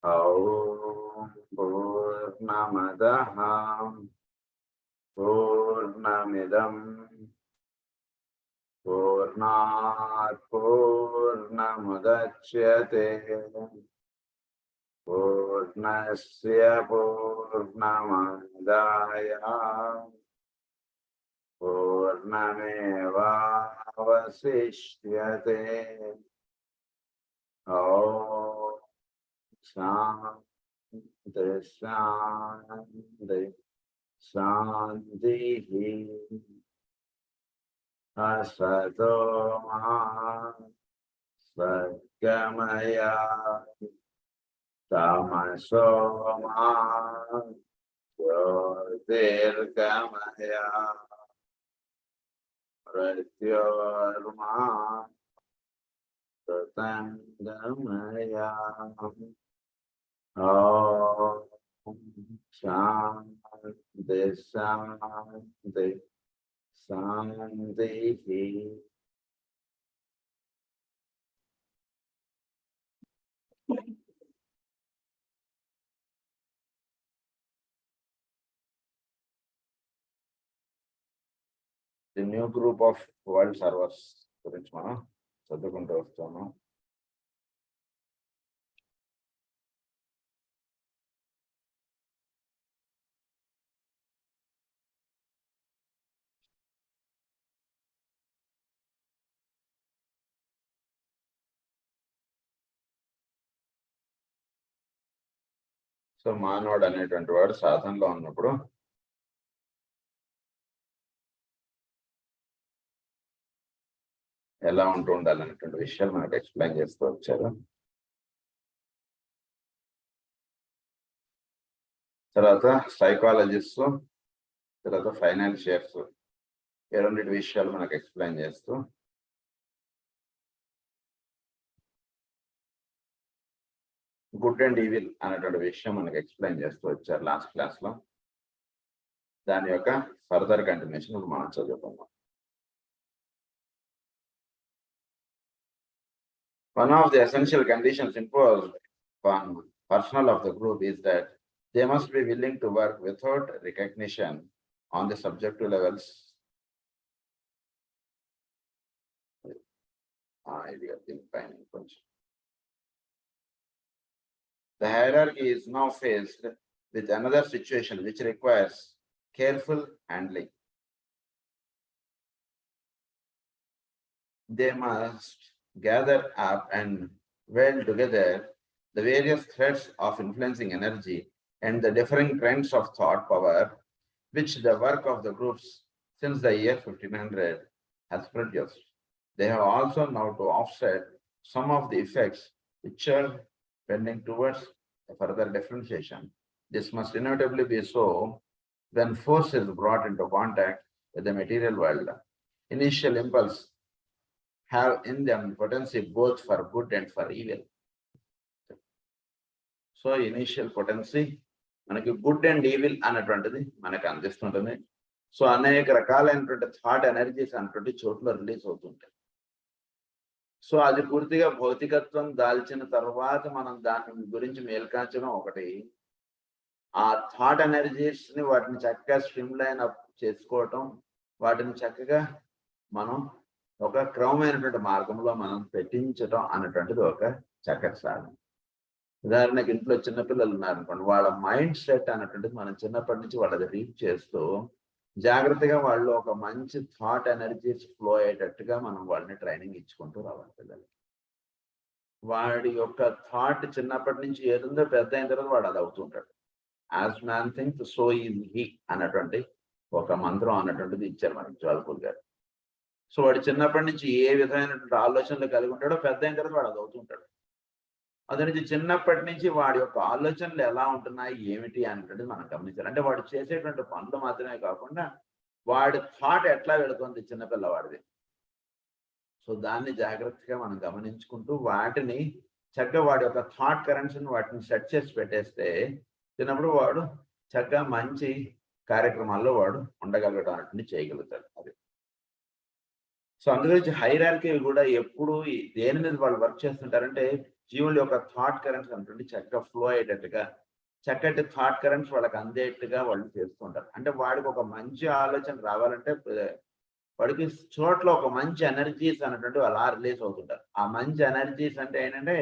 ॐ पूर्णमदः पूर्णमिदं पूर्णात् पूर्णमुदच्यते पूर्णस्य पूर्णमादाय पूर्णमेवावशिष्यते। ॐ शान्ति शान्ति शान्तिः। असतो मा सद्गमय तमसो मा ज्योतिर्गमय मृत्योर्मा मृतङ्गमय। ॐ शान्ति शान्ति शान्तिः। The new group of world servers గురించి మనం చదువుకుంటూ వస్తాము. సో మానవుడు అనేటువంటి వాడు సాధనలో ఉన్నప్పుడు ఎలా ఉంటూ ఉండాలనేటువంటి విషయాలు మనకు ఎక్స్ప్లెయిన్ చేస్తూ వచ్చారు. తర్వాత సైకాలజిస్ట్, తర్వాత ఫైనాన్షియర్స్, ఈ రెండింటి విషయాలు మనకు ఎక్స్ప్లెయిన్ చేస్తూ గుడ్ అండ్ ఈవిల్ అనేటువంటి విషయం మనకు ఎక్స్ప్లెయిన్ చేస్తూ వచ్చారు లాస్ట్ క్లాస్ లో. దాని యొక్క ఫర్దర్ కంటిన్యూషన్ ఇప్పుడు మనం చదువుకుందాం. One of the essential conditions imposed upon personnel of the group is that they must be willing to work without recognition on the subjective levels. The hierarchy is now faced with another situation which requires careful handling. They must gather up and weld together the various threads of influencing energy and the differing trends of thought power which the work of the groups since the year 1500 has produced. They have also now to offset some of the effects which are tending towards a further differentiation. This must inevitably be so when force is brought into contact with the material world. Initial impulse have in them potency both for good and for evil. So initial potency మనకి good and evil అనేటువంటిది మనకు అందిస్తుంటుంది. So అనేక రకాలైనటువంటి thought energies అనేటువంటి చోట్ల release అవుతుంటాయి. So అది పూర్తిగా భౌతికత్వం దాల్చిన తర్వాత మనం దాని గురించి మేల్కాంచడం ఒకటి, ఆ థాట్ ఎనర్జీస్ ని వాటిని చక్కగా స్ట్రీమ్ లైన్ అప్ చేసుకోవటం, వాటిని చక్కగా మనం ఒక క్రమమైనటువంటి మార్గంలో మనం పెట్టించడం అనేటువంటిది ఒక చక్కటి సాధన. ఉదాహరణకి ఇంట్లో చిన్నపిల్లలు ఉన్నారనుకోండి, వాళ్ళ మైండ్ సెట్ అనేటువంటిది మనం చిన్నప్పటి నుంచి వాళ్ళది రీడ్ చేస్తూ జాగ్రత్తగా వాళ్ళు ఒక మంచి థాట్ ఎనర్జీస్ ఫ్లో అయ్యేటట్టుగా మనం వాళ్ళని ట్రైనింగ్ ఇచ్చుకుంటూ రావాలి. పిల్లలకి వాడి యొక్క థాట్ చిన్నప్పటి నుంచి ఏదుందో పెద్ద అయిన తర్వాత వాడు అది అవుతుంటాడు. As man think so is he అన్నటువంటి ఒక మంత్రం అన్నటువంటిది ఇచ్చారు మనకి జ్వాలపూర్ గారు. సో వాడు చిన్నప్పటి నుంచి ఏ విధమైనటువంటి ఆలోచనలు కలిగి ఉంటాడో పెద్ద అయిన తర్వాత వాడు అది అవుతుంటాడు. అదే నుంచి చిన్నప్పటి నుంచి వాడి యొక్క ఆలోచనలు ఎలా ఉంటున్నాయి ఏమిటి అనేటువంటిది మనం గమనించాలి. అంటే వాడు చేసేటువంటి పనులు మాత్రమే కాకుండా వాడి థాట్ ఎట్లా వెళుతుంది చిన్నపిల్లవాడిది. సో దాన్ని జాగ్రత్తగా మనం గమనించుకుంటూ వాటిని చక్కగా వాడి యొక్క థాట్ కరెంట్స్ని వాటిని సెట్ చేసి పెట్టేస్తే చిన్నప్పుడు వాడు చక్కగా మంచి కార్యక్రమాల్లో వాడు ఉండగలగడం అనేటువంటి చేయగలుగుతాడు. అది సో అందుగురించి హైరార్కీ కూడా ఎప్పుడు దేని మీద వాళ్ళు వర్క్ చేస్తుంటారంటే జీవుల యొక్క థాట్ కరెంట్స్ అనుకోండి చక్కగా ఫ్లో అయ్యేటట్టుగా, చక్కటి థాట్ కరెంట్స్ వాళ్ళకి అందేట్టుగా వాళ్ళు చేస్తుంటారు. అంటే వాడికి ఒక మంచి ఆలోచన రావాలంటే వాడికి చోట్ల ఒక మంచి ఎనర్జీస్ అన్నటువంటి అలా రిలీజ్ అవుతుంటారు. ఆ మంచి ఎనర్జీస్ అంటే ఏంటంటే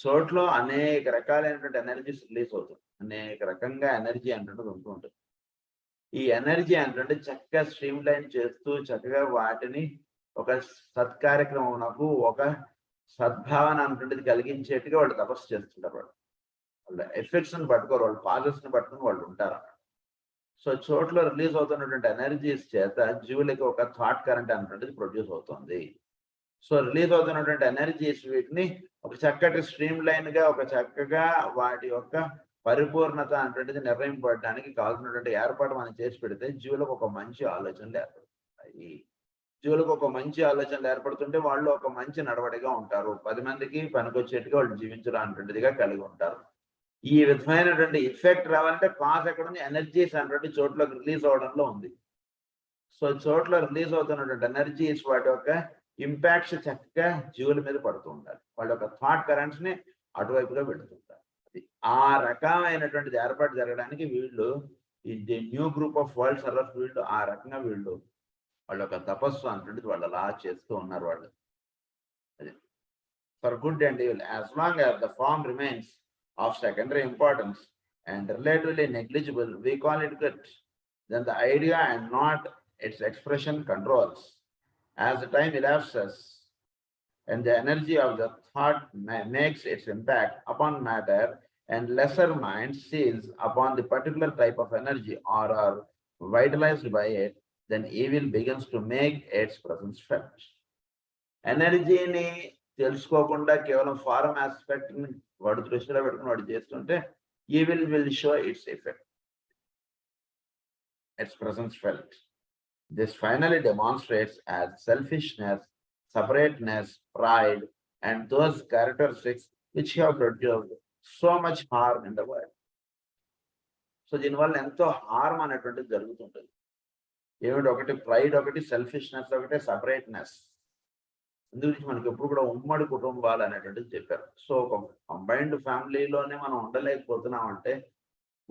చోట్లో అనేక రకాలైనటువంటి ఎనర్జీస్ రిలీజ్ అవుతుంది. అనేక రకంగా ఎనర్జీ అంటుంటది ఉంటూ ఉంటుంది. ఈ ఎనర్జీ అంటే చక్కగా స్ట్రీమ్ లైన్ చేస్తూ చక్కగా వాటిని ఒక సత్కార్యక్రమమునకు ఒక సద్భావన అన్నటువంటిది కలిగించేట్టుగా వాళ్ళు తపస్సు చేస్తుంటారు. వాళ్ళ ఎఫెక్ట్స్ ని పట్టుకోరు, వాళ్ళు పాజెస్ ని పట్టుకుని వాళ్ళు ఉంటారు. సో చోట్ల రిలీజ్ అవుతున్నటువంటి ఎనర్జీస్ చేత జీవులకి ఒక థాట్ కరెంట్ అన్నటువంటిది ప్రొడ్యూస్ అవుతుంది. సో రిలీజ్ అవుతున్నటువంటి ఎనర్జీస్ వీటిని ఒక చక్కటి స్ట్రీమ్ లైన్ గా ఒక చక్కగా వాటి యొక్క పరిపూర్ణత అన్నటువంటిది నిర్ణయింపబడడానికి కావాల్సినటువంటి ఏర్పాటు మనం చేసి పెడితే జీవులకు ఒక మంచి ఆలోచనలు ఏర్పడతాయి. జీవులకు ఒక మంచి ఆలోచనలు ఏర్పడుతుంటే వాళ్ళు ఒక మంచి నడవడిగా ఉంటారు. 10 మందికి పనికొచ్చేట్టుగా వాళ్ళు జీవించడం అన్నటువంటిదిగా కలిగి ఉంటారు. ఈ విధమైనటువంటి ఎఫెక్ట్ రావాలంటే కాజ్ ఎక్కడ ఉంది? ఎనర్జీస్ అన్నటువంటి చోట్లోకి రిలీజ్ అవడంలో ఉంది. సో చోట్ల రిలీజ్ అవుతున్నటువంటి ఎనర్జీస్ వాటి యొక్క ఇంపాక్ట్స్ చక్కగా జీవుల మీద పడుతూ ఉండాలి. వాళ్ళ యొక్క థాట్ కరెంట్స్ ని అటువైపుగా పెడుతుంటారు. ఆ రకమైనటువంటిది ఏర్పాటు జరగడానికి వీళ్ళు ఈ new group of world servers వీళ్ళు ఆ రకంగా వీళ్ళు వాళ్ళ యొక్క తపస్సు అన్నటువంటిది వాళ్ళు అలా చేస్తూ ఉన్నారు వాళ్ళు. అది for good and evil as long as the form remains of secondary importance and relatively negligible we call it good. Then the idea and not its expression controls. As the time elapses and the energy of the thought makes its impact upon matter and lesser mind seizes upon the particular type of energy or are vitalized by it, then evil begins to make its presence felt. ఎనర్జీని తెలుసుకోకుండా కేవలం form aspect ని వాడు దృష్టిలో పెట్టుకుని వాడు చేస్తుంటే evil will show its effect, its presence felt. This finally demonstrates as selfishness, separateness, pride, and those characteristics which have produced so much harm in the world. So దీనివల్ల ఎంతో హార్మ్ అనేటువంటిది జరుగుతుంటుంది. ఏమిటి? ఒకటి ప్రైడ్, ఒకటి సెల్ఫిష్నెస్, ఒకటి separateness. ఇందుగురించి మనకి ఎప్పుడు కూడా ఉమ్మడి కుటుంబాలు అనేటువంటిది చెప్పారు. సో ఒక కంబైన్డ్ ఫ్యామిలీలోనే మనం ఉండలేకపోతున్నాం అంటే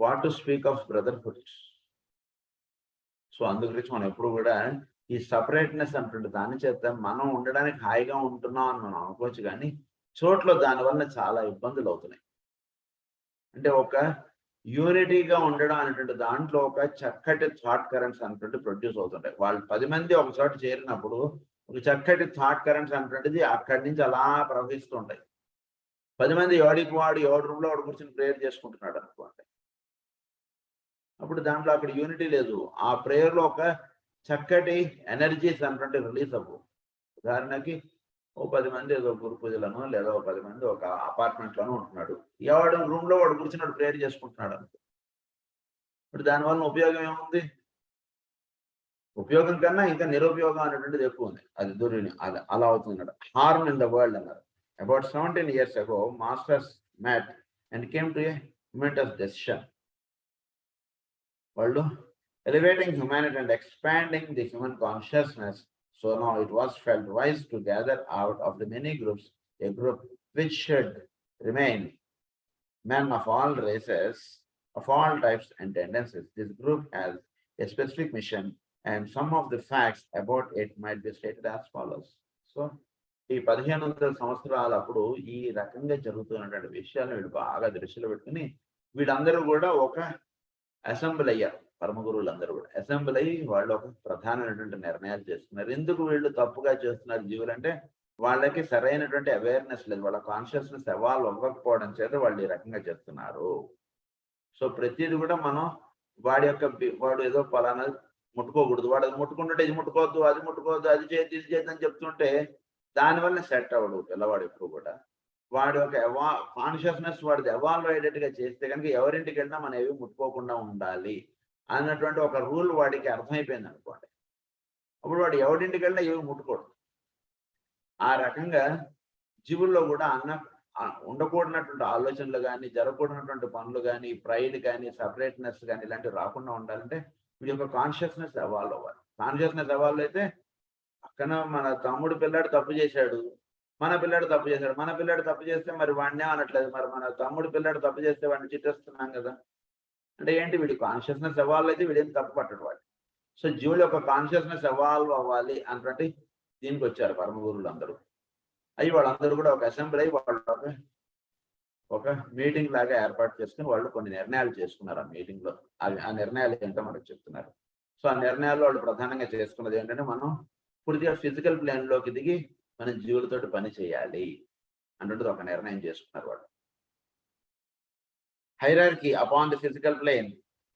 what to speak of brotherhood. So అందు గురించి మనం ఎప్పుడు కూడా ఈ సపరేట్నెస్ అంటుంటే దాని చేత మనం ఉండడానికి హాయిగా ఉంటున్నాం అని మనం అనుకోవచ్చు, కానీ చోట్ల దానివల్ల చాలా ఇబ్బందులు అవుతున్నాయి. అంటే ఒక యూనిటీగా ఉండడం అనేటువంటి దాంట్లో ఒక చక్కటి థాట్ కరెంట్స్ అనేటువంటి ప్రొడ్యూస్ అవుతుంటాయి. వాళ్ళు 10 మంది ఒక చోట చేరినప్పుడు ఒక చక్కటి థాట్ కరెంట్స్ అనేటువంటిది అక్కడి నుంచి అలా ప్రవహిస్తుంటాయి. 10 మంది ఎవడికి వాడు ఎవరి రూమ్ లో వాడు కూర్చొని ప్రేయర్ చేసుకుంటున్నాడు అనుకోండి, అప్పుడు దాంట్లో అక్కడ యూనిటీ లేదు. ఆ ప్రేయర్ లో ఒక చక్కటి ఎనర్జీస్ అన్నటువంటి రిలీజ్ అవ్వు. ఉదాహరణకి ఓ 10 మంది ఏదో గురు పూజలను లేదా 10 మంది ఒక అపార్ట్మెంట్ లోనూ ఉంటున్నాడు. ఎవడు రూమ్ లో వాడు కూర్చున్నాడు ప్రేయర్ చేసుకుంటున్నాడు అనుకో, ఇప్పుడు దానివల్ల ఉపయోగం ఏముంది? ఉపయోగం కన్నా ఇంకా నిరుపయోగం అనేటువంటిది ఎక్కువ ఉంది. అది అది అలా అవుతుంది. హార్మ్ ఇన్ ద వరల్డ్ అన్నారు. About 17 years ago, masters met and came to a momentous decision. వాళ్ళు elevating humanity and expanding the human consciousness. So now it was felt wise to gather out of the many groups a group which should remain men of all races, of all types and tendencies. This group has a specific mission and some of the facts about it might be stated as follows. So ఈ 1500 సంవత్సరాల అప్పుడు ఈ రకంగా జరుగుతున్నటువంటి విషయాలను వీళ్ళు బాగా దృష్టిలో పెట్టుకుని వీళ్ళందరూ కూడా ఒక అసెంబ్లీ అయ్యారు. పరమగురువులందరూ కూడా అసెంబ్లీ అయ్యి వాళ్ళు ఒక ప్రధానమైనటువంటి నిర్ణయాలు చేస్తున్నారు. ఎందుకు వీళ్ళు తప్పుగా చేస్తున్నారు జీవులు అంటే వాళ్ళకి సరైనటువంటి అవేర్నెస్ లేదు, వాళ్ళ కాన్షియస్నెస్ ఎవాల్వ్ అవ్వకపోవడం చేత వాళ్ళు ఈ రకంగా చేస్తున్నారు. సో ప్రతిది కూడా మనం వాడు ఏదో పలానా ముట్టుకోకూడదు, వాడు అది ముట్టుకుంటుంటే ఇది ముట్టుకోవద్దు, అది ముట్టుకోవద్దు, అది చేయద్దు, ఇది చేయద్దు అని చెప్తుంటే దానివల్ల సెట్ అవ్వడు పిల్లవాడు. ఎప్పుడు కూడా వాడి యొక్క కాన్షియస్నెస్ వాడిది ఎవాల్వ్ అయ్యేటట్టుగా చేస్తే కనుక ఎవరింటికి వెళ్ళినా మనం ఏవి ముట్టుకోకుండా ఉండాలి అన్నటువంటి ఒక రూల్ వాడికి అర్థమైపోయింది అనుకోండి, అప్పుడు వాడు ఎవరింటికి వెళ్ళినా ఏవి ముట్టుకోడు. ఆ రకంగా జీవుల్లో కూడా ఉండకూడనటువంటి ఆలోచనలు కానీ జరగకూడనటువంటి పనులు కానీ ప్రైడ్ కానీ సపరేట్నెస్ కానీ ఇలాంటివి రాకుండా ఉండాలంటే వీడి యొక్క కాన్షియస్నెస్ ఎవాల్వ్ అవ్వాలి. కాన్షియస్నెస్ ఎవాల్వ్ అయితే పక్కన మన తమ్ముడు పిల్లాడు తప్పు చేశాడు, మన పిల్లాడు తప్పు చేశాడు, మన పిల్లాడు తప్పు చేస్తే మరి వాడినే అనట్లేదు, మరి మన తమ్ముడు పిల్లాడు తప్పు చేస్తే వాడిని చిట్టేస్తున్నాం కదా. అంటే ఏంటి, వీడి కాన్షియస్నెస్ ఎవాల్వ్ అయితే వీడేం తప్పు పట్టడు వాడు. సో జీవుల యొక్క కాన్షియస్నెస్ ఎవాల్వ్ అవ్వాలి అంటే దీనికి వచ్చారు పరమ గురువులు అందరూ. అయ్యి వాళ్ళందరూ కూడా ఒక అసెంబ్లీ అయ్యి వాళ్ళు ఒక మీటింగ్ లాగా ఏర్పాటు చేసుకుని వాళ్ళు కొన్ని నిర్ణయాలు చేసుకున్నారు. ఆ మీటింగ్ లో ఆ నిర్ణయాలు ఏంటో మనకు చెప్తున్నారు. సో ఆ నిర్ణయాల్లో వాళ్ళు ప్రధానంగా చేసుకున్నది ఏంటంటే, మనం పూర్తిగా ఫిజికల్ ప్లేన్ లోకి దిగి మనం జీవులతోటి పని చేయాలి అంటే ఒక నిర్ణయం చేసుకున్నారు వాళ్ళు. Hierarchy upon the physical plane,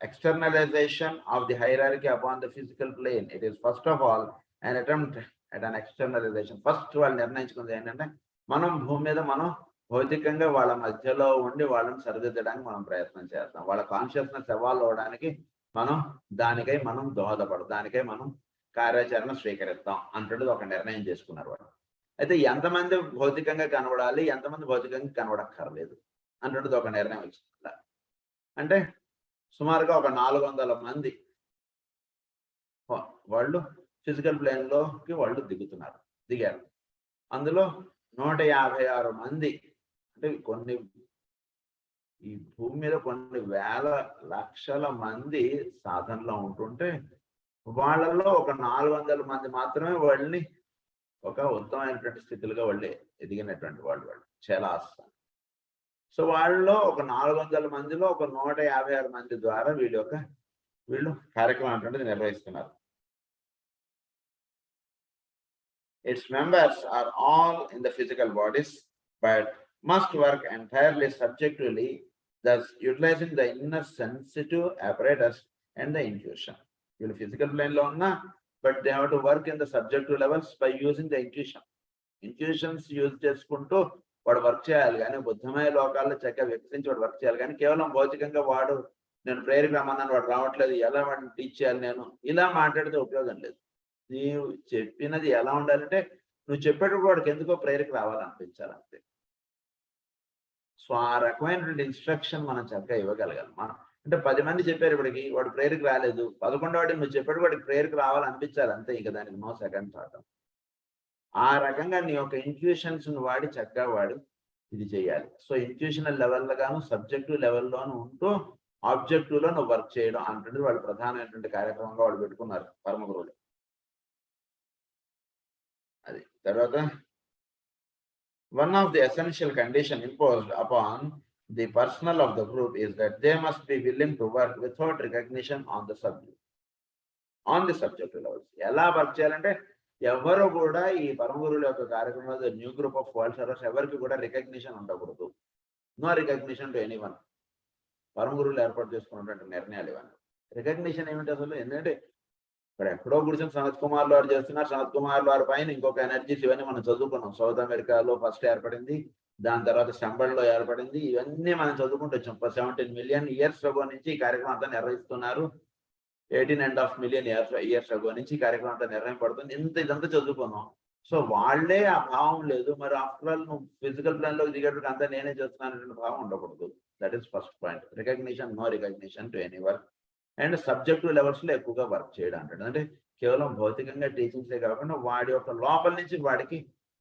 externalization of the hierarchy upon the physical plane. It is first of all an attempt at an externalization. First వాళ్ళు నిర్ణయించుకున్నది ఏంటంటే, మనం భూమి మీద మనం భౌతికంగా వాళ్ళ మధ్యలో ఉండి వాళ్ళని సరిదిద్దడానికి మనం ప్రయత్నం చేస్తాం. వాళ్ళ కాన్షియస్నెస్ ఎవాల్వ్ అవడానికి దానికై మనం దోహదపడతాం, దానికై మనం కార్యాచరణ స్వీకరిస్తాం అంటున్నది ఒక నిర్ణయం చేసుకున్నారు వాళ్ళు. అయితే ఎంతమంది భౌతికంగా కనబడాలి, ఎంతమంది భౌతికంగా కనబడక్కర్లేదు అంటున్నది ఒక నిర్ణయం వచ్చింది. అంటే సుమారుగా ఒక 400 మంది వాళ్ళు ఫిజికల్ ప్లేన్ లోకి వాళ్ళు దిగారు. అందులో 156 మంది, అంటే కొన్ని ఈ భూమి మీద కొన్ని వేల లక్షల మంది సాధనలో ఉంటుంటే వాళ్ళలో ఒక 400 మంది మాత్రమే వాళ్ళని ఒక ఉత్తమమైనటువంటి స్థితిలో వాళ్ళు ఎదిగినటువంటి వాళ్ళు చాలా ఆస్థానం. సో వాళ్ళలో ఒక 400 మందిలో ఒక 156 మంది ద్వారా వీళ్ళు కార్యక్రమం అటువంటిది నిర్వహిస్తున్నారు. Its members are all in the physical bodies, but must work entirely subjectively, thus utilizing the inner sensitive apparatus and the intuition. వీళ్ళు ఫిజికల్ ప్లేన్ లో ఉన్నా, but they have to work in the subjective levels by using the intuitions use చేసుకుంటూ వాడు work చేయాలి. కానీ బుద్ధమయ లోకాల్లో చక్కగా వికసించి వాడు వర్క్ చేయాలి. కానీ కేవలం భౌతికంగా వాడు నేను ప్రేయర్కి రమ్మన్నాను వాడు రావట్లేదు, ఎలా వాడిని టీచ్ చేయాలి నేను, ఇలా మాట్లాడితే ఉపయోగం లేదు. నీవు చెప్పినది ఎలా ఉండాలంటే, నువ్వు చెప్పేటప్పుడు వాడికి ఎందుకో ప్రేయర్కి రావాలనిపించాలి అంతే. సో ఆ రకమైనటువంటి ఇన్స్ట్రక్షన్ మనం చక్కగా ఇవ్వగలగాలి. మనం అంటే 10 మంది చెప్పారు ఇప్పటికి, వాడు ప్రేయర్కి రాలేదు, 11వ వాడికి నువ్వు చెప్పేటప్పుడు వాడికి ప్రేయర్కి రావాలనిపించాలి అంతే. ఇక దానికి నో సెకండ్ థాట్. ఆ రకంగా నీ యొక్క ఇంట్యూషన్స్ వాడి చక్కగా వాడు ఇది చేయాలి. సో ఇంట్యూషనల్ లెవెల్లో గాను సబ్జెక్టివ్ లెవెల్లోనూ ఉంటూ ఆబ్జెక్టివ్ లో నువ్వు వర్క్ చేయడం అంటే వాళ్ళు ప్రధానమైనటువంటి కార్యక్రమంగా వాళ్ళు పెట్టుకున్నారు పరమ గురువులు. అది తర్వాత one of the essential condition imposed upon the personnel of the group is that they must be willing to work without recognition on the subjective levels. ఎలా వర్క్ చేయాలంటే, ఎవరు కూడా ఈ పరమ గురువుల యొక్క కార్యక్రమంలో new group of world servers ఎవరికి కూడా రికగ్నిషన్ ఉండకూడదు. No recognition to anyone. పరమ గురువులు ఏర్పాటు చేసుకున్నటువంటి నిర్ణయాలు ఇవన్నీ. రికగ్నిషన్ ఏమిటి అసలు? ఎందుకంటే ఇక్కడ ఎక్కడో కూర్చొని సనత్ కుమార్ వారు చేస్తున్నారు, సనత్ కుమార్ వారి పైన ఇంకొక ఎనర్జీస్ ఇవన్నీ మనం చదువుకున్నాం. సౌత్ అమెరికాలో ఫస్ట్ ఏర్పడింది, దాని తర్వాత శంబళ్ళలో ఏర్పడింది, ఇవన్నీ మనం చదువుకుంటూ వచ్చాం. 17 మిలియన్ ఇయర్స్ అగో నుంచి ఈ కార్యక్రమం అంతా నిర్వహిస్తున్నారు. 18.5 మిలియన్ ఇయర్స్ అగో నుంచి ఈ కార్యక్రమం అంతా నిర్వహింపబడుతుంది. ఇదంతా చదువుకున్నాం. సో వాళ్ళే ఆ భావం లేదు. మరి ఆఫ్టర్ ఆల్ నువ్వు ఫిజికల్ ప్లాన్ లోకి దిగేటప్పుడు అంతా నేనే చేస్తున్నాను భావం ఉండకూడదు. That is first point. Recognition, no recognition to any work. And subjective levels లో ఎక్కువగా వర్క్ చేయడం అంటే కేవలం భౌతికంగా టీచింగ్సే కాకుండా వాడి యొక్క లోపల నుంచి వాడికి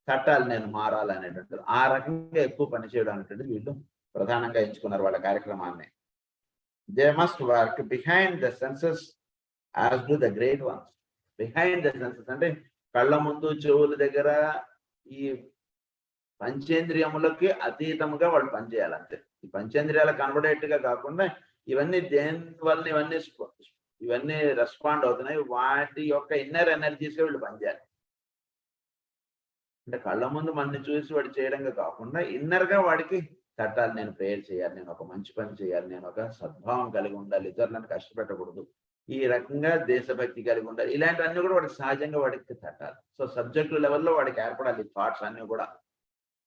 తట్టాలి, నేను మారాలనేటువంటిది. ఆ రకంగా ఎక్కువ పని చేయడం అనేటువంటిది వీళ్ళు ప్రధానంగా ఎంచుకున్నారు వాళ్ళ కార్యక్రమాన్ని. They must work behind the scenes as do the great ones. Behind the scenes అంటే కళ్ళ ముందు, చెవుల దగ్గర, ఈ పంచేంద్రియములకి అతీతంగా వాళ్ళు పనిచేయాలి అంతే. ఈ పంచేంద్రియాలకు కనబడేట్టుగా కాకుండా ఇవన్నీ దేని వల్ల ఇవన్నీ రెస్పాండ్ అవుతున్నాయి, వాటి యొక్క ఇన్నర్ ఎనర్జీస్ వీళ్ళు పనిచేయాలి. అంటే కళ్ళ ముందు మనని చూసి వాడు చేయడంగా కాకుండా ఇన్నర్ గా వాడికి తట్టాలి, నేను ప్రేయర్ చేయాలి, నేను ఒక మంచి పని చేయాలి, నేను ఒక సద్భావం కలిగి ఉండాలి, ఇతరులను కష్టపెట్టకూడదు, ఈ రకంగా దేశభక్తి కలిగి ఉండాలి, ఇలాంటివన్నీ కూడా వాడికి సహజంగా వాడికి తట్టాలి. సో సబ్జెక్టు లెవెల్లో వాడికి ఏర్పడాలి థాట్స్ అన్ని కూడా.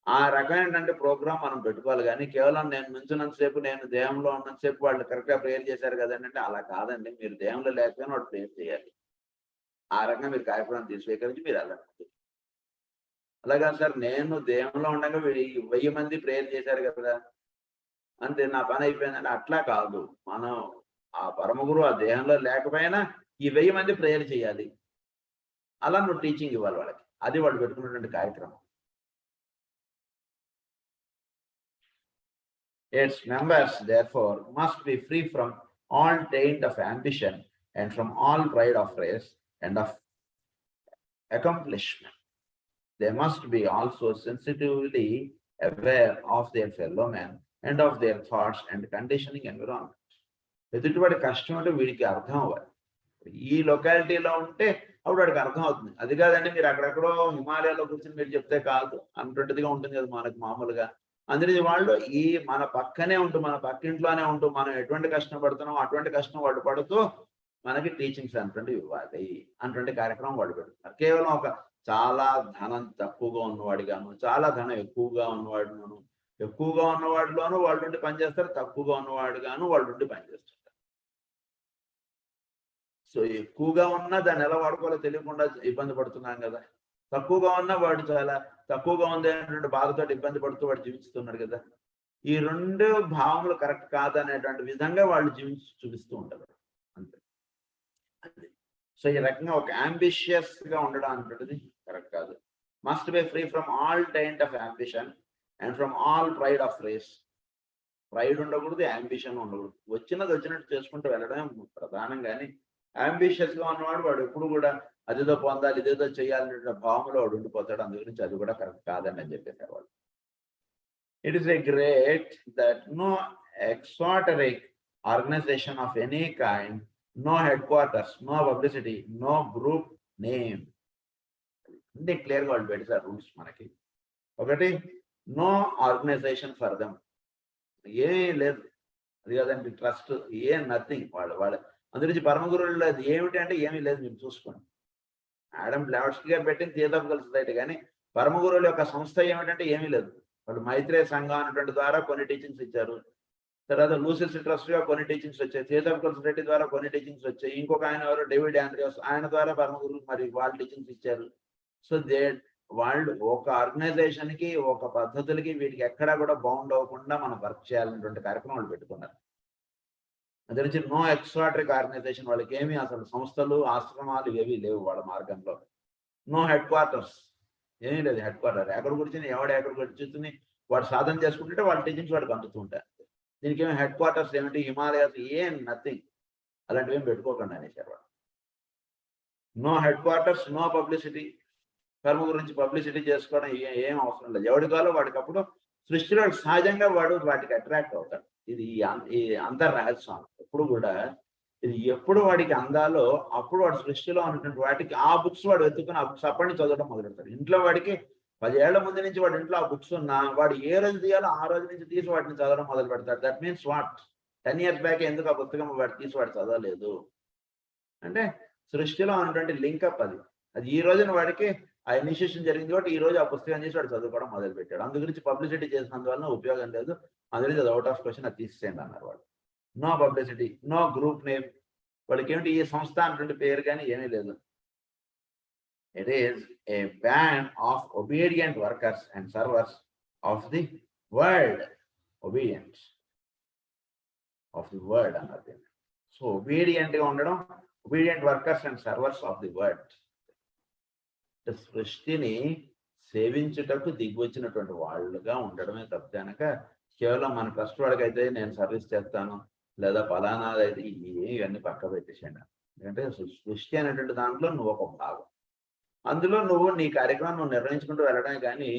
ఆ రకమైనటువంటి ప్రోగ్రామ్ మనం పెట్టుకోవాలి. కానీ కేవలం నేను నుంచినంతసేపు, నేను దేహంలో ఉన్నంతసేపు వాళ్ళు కరెక్ట్ గా ప్రేయర్ చేశారు కదండి అంటే అలా కాదండి. మీరు దేహంలో లేకపోయినా వాడు ప్రేయర్ చేయాలి. ఆ రకంగా మీరు కార్యక్రమం స్వీకరించి మీరు అలాగా సార్ నేను దేహంలో ఉండగా 1000 మంది ప్రేయర్ చేశారు కదా అంతే నా పని అయిపోయిందంటే అట్లా కాదు. మనం ఆ పరమగురు ఆ దేహంలో లేకపోయినా ఈ 1000 మంది ప్రేయర్ చేయాలి. అలా నువ్వు టీచింగ్ ఇవ్వాలి వాళ్ళకి. అది వాళ్ళు పెట్టుకున్నటువంటి కార్యక్రమం. Its members, therefore, must be free from all taint of ambition and from all pride of race and of accomplishment. They must be also sensitively aware of their fellow men and of their thoughts and conditioning environment. ఎదుటివాడి కష్టం అంటే వీడికి అర్థం అవ్వాలి. ఈ లొకాలిటీలో ఉంటే అప్పుడు వాడికి అర్థం అవుతుంది. అది కాదండి మీరు అక్కడెక్కడో హిమాలయాల్లో కూర్చొని మీరు చెప్తే కాదు అన్నట్టుగా ఉంటుంది కదా మనకు మామూలుగా. అందుకని వాళ్ళు ఈ మన పక్కనే ఉంటూ మన పక్కింట్లోనే ఉంటూ మనం ఎటువంటి కష్టం పడుతున్నాం అటువంటి కష్టం వాడు పడుతూ మనకి టీచింగ్స్ అటువంటివి ఇవ్వాలి అటువంటి కార్యక్రమం వాడు పెడుతున్నారు. కేవలం ఒక చాలా ధనం తక్కువగా ఉన్నవాడిగాను చాలా ధనం ఎక్కువగా ఉన్నవాడును ఎక్కువగా ఉన్నవాడిలోనూ వాళ్ళు ఉండి పనిచేస్తారు, తక్కువగా ఉన్నవాడుగాను వాళ్ళు ఉండి పనిచేస్తారు. సో ఎక్కువగా ఉన్నా దాన్ని ఎలా వాడుకోవాలో తెలియకుండా ఇబ్బంది పడుతున్నాం కదా. తక్కువగా ఉన్నా వాడు చాలా తక్కువగా ఉంది అనేటువంటి బాధతో ఇబ్బంది పడుతూ వాడు జీవిస్తున్నాడు కదా. ఈ రెండు భావములు కరెక్ట్ కాదనేటువంటి విధంగా వాళ్ళు చూపిస్తూ ఉంటారు అంతే. సో ఈ రకంగా ఒక అంబిషియస్ గా ఉండడం అనేటువంటిది కరెక్ట్ కాదు. Must be free from all taint of ambition and from all pride of race. Pride ఉండకూడదు, అంబిషన్ ఉండకూడదు. వచ్చినది వచ్చినట్టు చేసుకుంటూ వెళ్ళడమే ప్రధానం. కానీ అంబిషియస్ గా ఉన్నవాడు వాడు ఎప్పుడు కూడా అదేదో పొందాలి ఇదేదో చేయాలనే భావంలో వాడు ఉండిపోతాడు. అందు గురించి అది కూడా కరెక్ట్ కాదని అని చెప్పేసారు వాళ్ళు. It is a great that no exoteric organization of any kind, no headquarters, no publicity, no group name. అన్ని క్లియర్గా వాళ్ళు పెడతారు రూల్స్ మనకి. ఒకటి, నో ఆర్గనైజేషన్ ఫర్ దెమ్, ఏమీ లేదు. అది కాదండి ట్రస్ట్, ఏం నథింగ్. వాళ్ళు అందుగురించి పరమగురువులు అది ఏమిటి అంటే ఏమీ లేదు, మీరు చూసుకోండి. ఆడమ్ బ్లావట్స్కీ గారు పెట్టిన థియోసాఫికల్ సొసైటీ, కానీ పరమగురువుల యొక్క సంస్థ ఏమిటంటే ఏమీ లేదు. వాళ్ళు మైత్రేయ సంఘం అనేటువంటి ద్వారా కొన్ని టీచింగ్స్ ఇచ్చారు. తర్వాత లూసిస్ ట్రస్ట్ గా కొన్ని టీచింగ్స్ వచ్చాయి. థియోసాఫికల్ సొసైటీ ద్వారా కొన్ని టీచింగ్స్ వచ్చాయి. ఇంకొక ఆయన ఎవరు డేవిడ్ ఆండ్రియాస్, ఆయన ద్వారా పరమగురు మరి వాళ్ళు టీచింగ్స్ ఇచ్చారు. సో వాళ్ళు ఒక ఆర్గనైజేషన్ కి ఒక పద్ధతులకి వీటికి ఎక్కడా కూడా బౌండ్ అవ్వకుండా మనం వర్క్ చేయాలనేటువంటి కార్యక్రమం వాళ్ళు పెట్టుకున్నారు. అది నుంచి నో ఎక్స్ట్రాటరిక్ ఆర్గనైజేషన్, వాళ్ళకి ఏమీ అసలు సంస్థలు ఆశ్రమాలు ఏవీ లేవు వాళ్ళ మార్గంలో. నో హెడ్ క్వార్టర్స్, ఏమీ లేదు హెడ్ క్వార్టర్. ఎక్కడ కూర్చొని ఎవడు ఎక్కడ కూర్చుని వాడు సాధన చేసుకుంటుంటే వాళ్ళ టీచింగ్స్ వాడికి అందుతూ ఉంటాయి. దీనికి ఏమి హెడ్ క్వార్టర్స్ ఏమిటి, హిమాలయాస్, ఏం నథింగ్, అలాంటివి ఏం పెట్టుకోకండి అనేసారు వాడు. No headquarters, no publicity. కర్మ గురించి పబ్లిసిటీ చేసుకోవడం ఏం అవసరం లేదు. ఎవడి కాలో వాడికి అప్పుడు సృష్టిలో సహజంగా వాడు వాటికి అట్రాక్ట్ అవుతాడు. ఇది ఈ అంతర్రహస్యం. ఎప్పుడు కూడా ఇది ఎప్పుడు వాడికి అందాలో అప్పుడు వాడు సృష్టిలో ఉన్నటువంటి వాటికి ఆ బుక్స్ వాడు వెతుకుని ఆ బుక్స్ అప్పటి నుంచి చదవడం మొదలెడతాడు. ఇంట్లో వాడికి 10 ఏళ్ల ముందు నుంచి వాడి ఇంట్లో ఆ బుక్స్ ఉన్నా వాడు ఏ రోజు తీయాలో ఆ రోజు నుంచి తీసి వాటిని చదవడం మొదలు పెడతాడు. That means what, 10 years back ఎందుకు ఆ పుస్తకం వాడు తీసి వాడు చదవలేదు అంటే సృష్టిలో ఉన్నటువంటి లింకప్ అది. ఈ రోజున వాడికి ఆ ఇనిషియేషన్ జరిగింది కాబట్టి ఈ రోజు ఆ పుస్తకం చేసి వాడు చదువుకోవడం మొదలు పెట్టాడు. అందు గురించి పబ్లిసిటీ చేసినందువల్ల ఉపయోగం లేదు, అందుగురించి అది అవుట్ ఆఫ్ క్వశ్చన్, అది తీసేయండి అన్నారు వాళ్ళు. No publicity, no group name. వాళ్ళకి ఏమిటి ఈ సంస్థ అన్నటువంటి పేరు కానీ ఏమీ లేదు. It is a band of obedient workers and servers of the word. Obedience of the word అన్నది. సో obedient గా ఉండడం, obedient workers and servers of the word. సృష్టిని సేవించుటకు దిగివచ్చినటువంటి వాళ్ళుగా ఉండడమే తప్ప కనుక కేవలం మన ట్రస్ట్ వాడికైతే నేను సర్వీస్ చేస్తాను లేదా ఫలానాదైతే ఇవన్నీ పక్క పెట్టేసాను. ఎందుకంటే సృష్టి అనేటువంటి దాంట్లో నువ్వు ఒక భాగం, అందులో నువ్వు నీ కార్యక్రమం నువ్వు నిర్వహించుకుంటూ వెళ్ళడమే. కానీ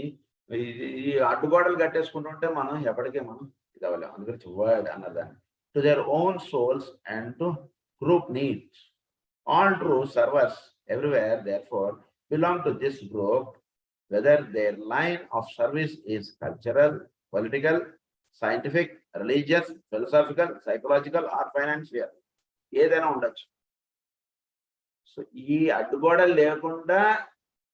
ఈ అడ్డుగోడలు కట్టేసుకుంటూ ఉంటే మనం ఎప్పటికీ మనం ఇది అవ్వలేము. అందుకని వర్డ్ అన్నదాన్ని to their own souls and to group needs. All true servers everywhere therefore belong to this group, whether their line of service is cultural, political, scientific, religious, philosophical, psychological or financial, ఏదైనా ఉండొచ్చు. So ఈ అడ్డుగోడలు లేకుండా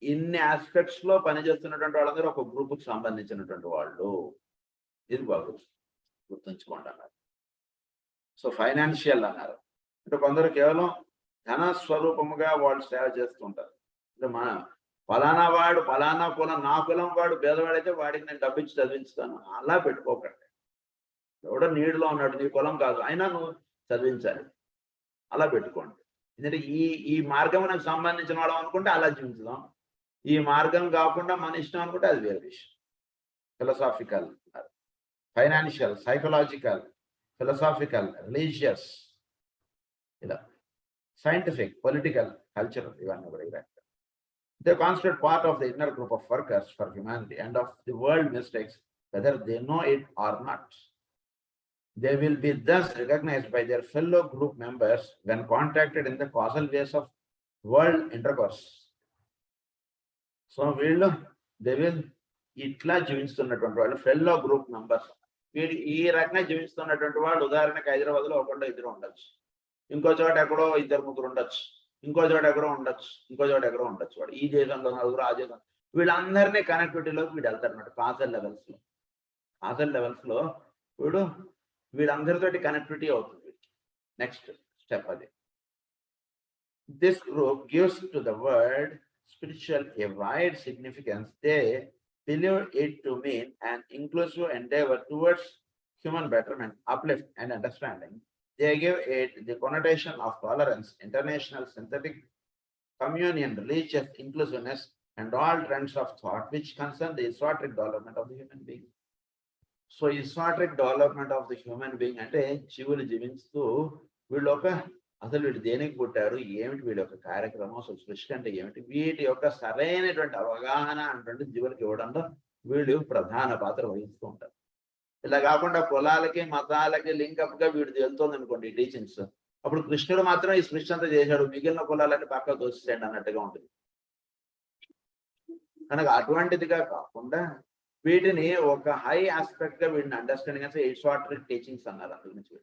ఇన్ని aspects లో పనిచేస్తున్నటువంటి వాళ్ళందరూ ఒక group కి సంబంధించినటువంటి వాళ్ళు. ఇది బాగుంది, గుర్తుంచుకోండి అన్నారు. సో ఫైనాన్షియల్ అన్నారు అంటే కొందరు కేవలం ధన స్వరూపముగా వాళ్ళు సేవ చేస్తుంటారు. అంటే మన ఫలానా వాడు ఫలానా కులం, నా కులం వాడు పేదవాడైతే వాడికి నేను డబ్బిచ్చి చదివించుతాను అలా పెట్టుకోకండి. ఎవడో నీడులో ఉన్నాడు, నీ కులం కాదు అయినా నువ్వు చదివించాలి అలా పెట్టుకోండి. ఎందుకంటే ఈ మార్గం నాకు సంబంధించిన వాడు అనుకుంటే అలా జీవించుదాం, ఈ మార్గం కాకుండా మన ఇష్టం అనుకుంటే అది వేరే విషయం. Philosophical financial, psychological, philosophical, religious, ఇలా scientific, political, cultural, ఇవన్నీ కూడా ఇవన్నీ. They constitute part of the inner group of workers for humanity and of the world mistakes, whether they know it or not. They will be thus recognized by their fellow group members when contacted in the causal ways of world intercourse. So they will ఇట్లా జీవిస్తున్నటువంటి వాళ్ళు fellow group members. వీడు ఈ రకంగా జీవిస్తున్నటువంటి వాళ్ళు ఉదాహరణకి హైదరాబాద్లో ఒకళ్ళు ఇద్దరు ఉండొచ్చు, ఇంకో చోట ఎక్కడో ఇద్దరు ముగ్గురు ఉండొచ్చు, ఇంకో చోట ఎక్కడో ఉండొచ్చు, ఇంకో చోట ఎక్కడో ఉండొచ్చు. వాడు ఈ దేశంలో నలుగురు, ఆ దేశం, వీళ్ళందరినీ కనెక్టివిటీలోకి వీడు వెళ్తారు అన్నమాట. కాజల్ లెవెల్స్ లో వీళ్ళందరితోటి కనెక్టివిటీ అవుతుంది. నెక్స్ట్ స్టెప్ అది. This group gives to the word spiritual a wide significance. They believe it to mean an inclusive endeavor towards human betterment, uplift, and understanding. They give it the connotation of tolerance, international synthetic communion, religious inclusiveness, and all trends of thought which concern the esoteric development of the human being. So, esoteric development of the human being అంటే జీవులు జీవిస్తూ వీళ్ళు ఒక అసలు వీడు దేనికి పుట్టారు, ఏమిటి వీడి యొక్క కార్యక్రమం, అసలు సృష్టి అంటే ఏమిటి, వీటి యొక్క సరైనటువంటి అవగాహన అటువంటి జీవులకు ఇవ్వడంలో వీళ్ళు ప్రధాన పాత్ర వహిస్తూ ఉంటారు. ఇలా కాకుండా కులాలకి మతాలకి లింకప్ గా వీడు వెళ్తుంది అనుకోండి ఈ టీచింగ్స్, అప్పుడు కృష్ణుడు మాత్రం ఈ సృష్టి అంతా చేశాడు, మిగిలిన కులాలన్నీ పక్క దోసేయండి అన్నట్టుగా ఉంటుంది. కనుక అటువంటిదిగా కాకుండా వీటిని ఒక హై ఆస్పెక్ట్ గా వీటిని అండర్స్టాండింగ్ అంటే ఎసోటరిక్ టీచింగ్స్ అన్నారు. అందులో నుంచి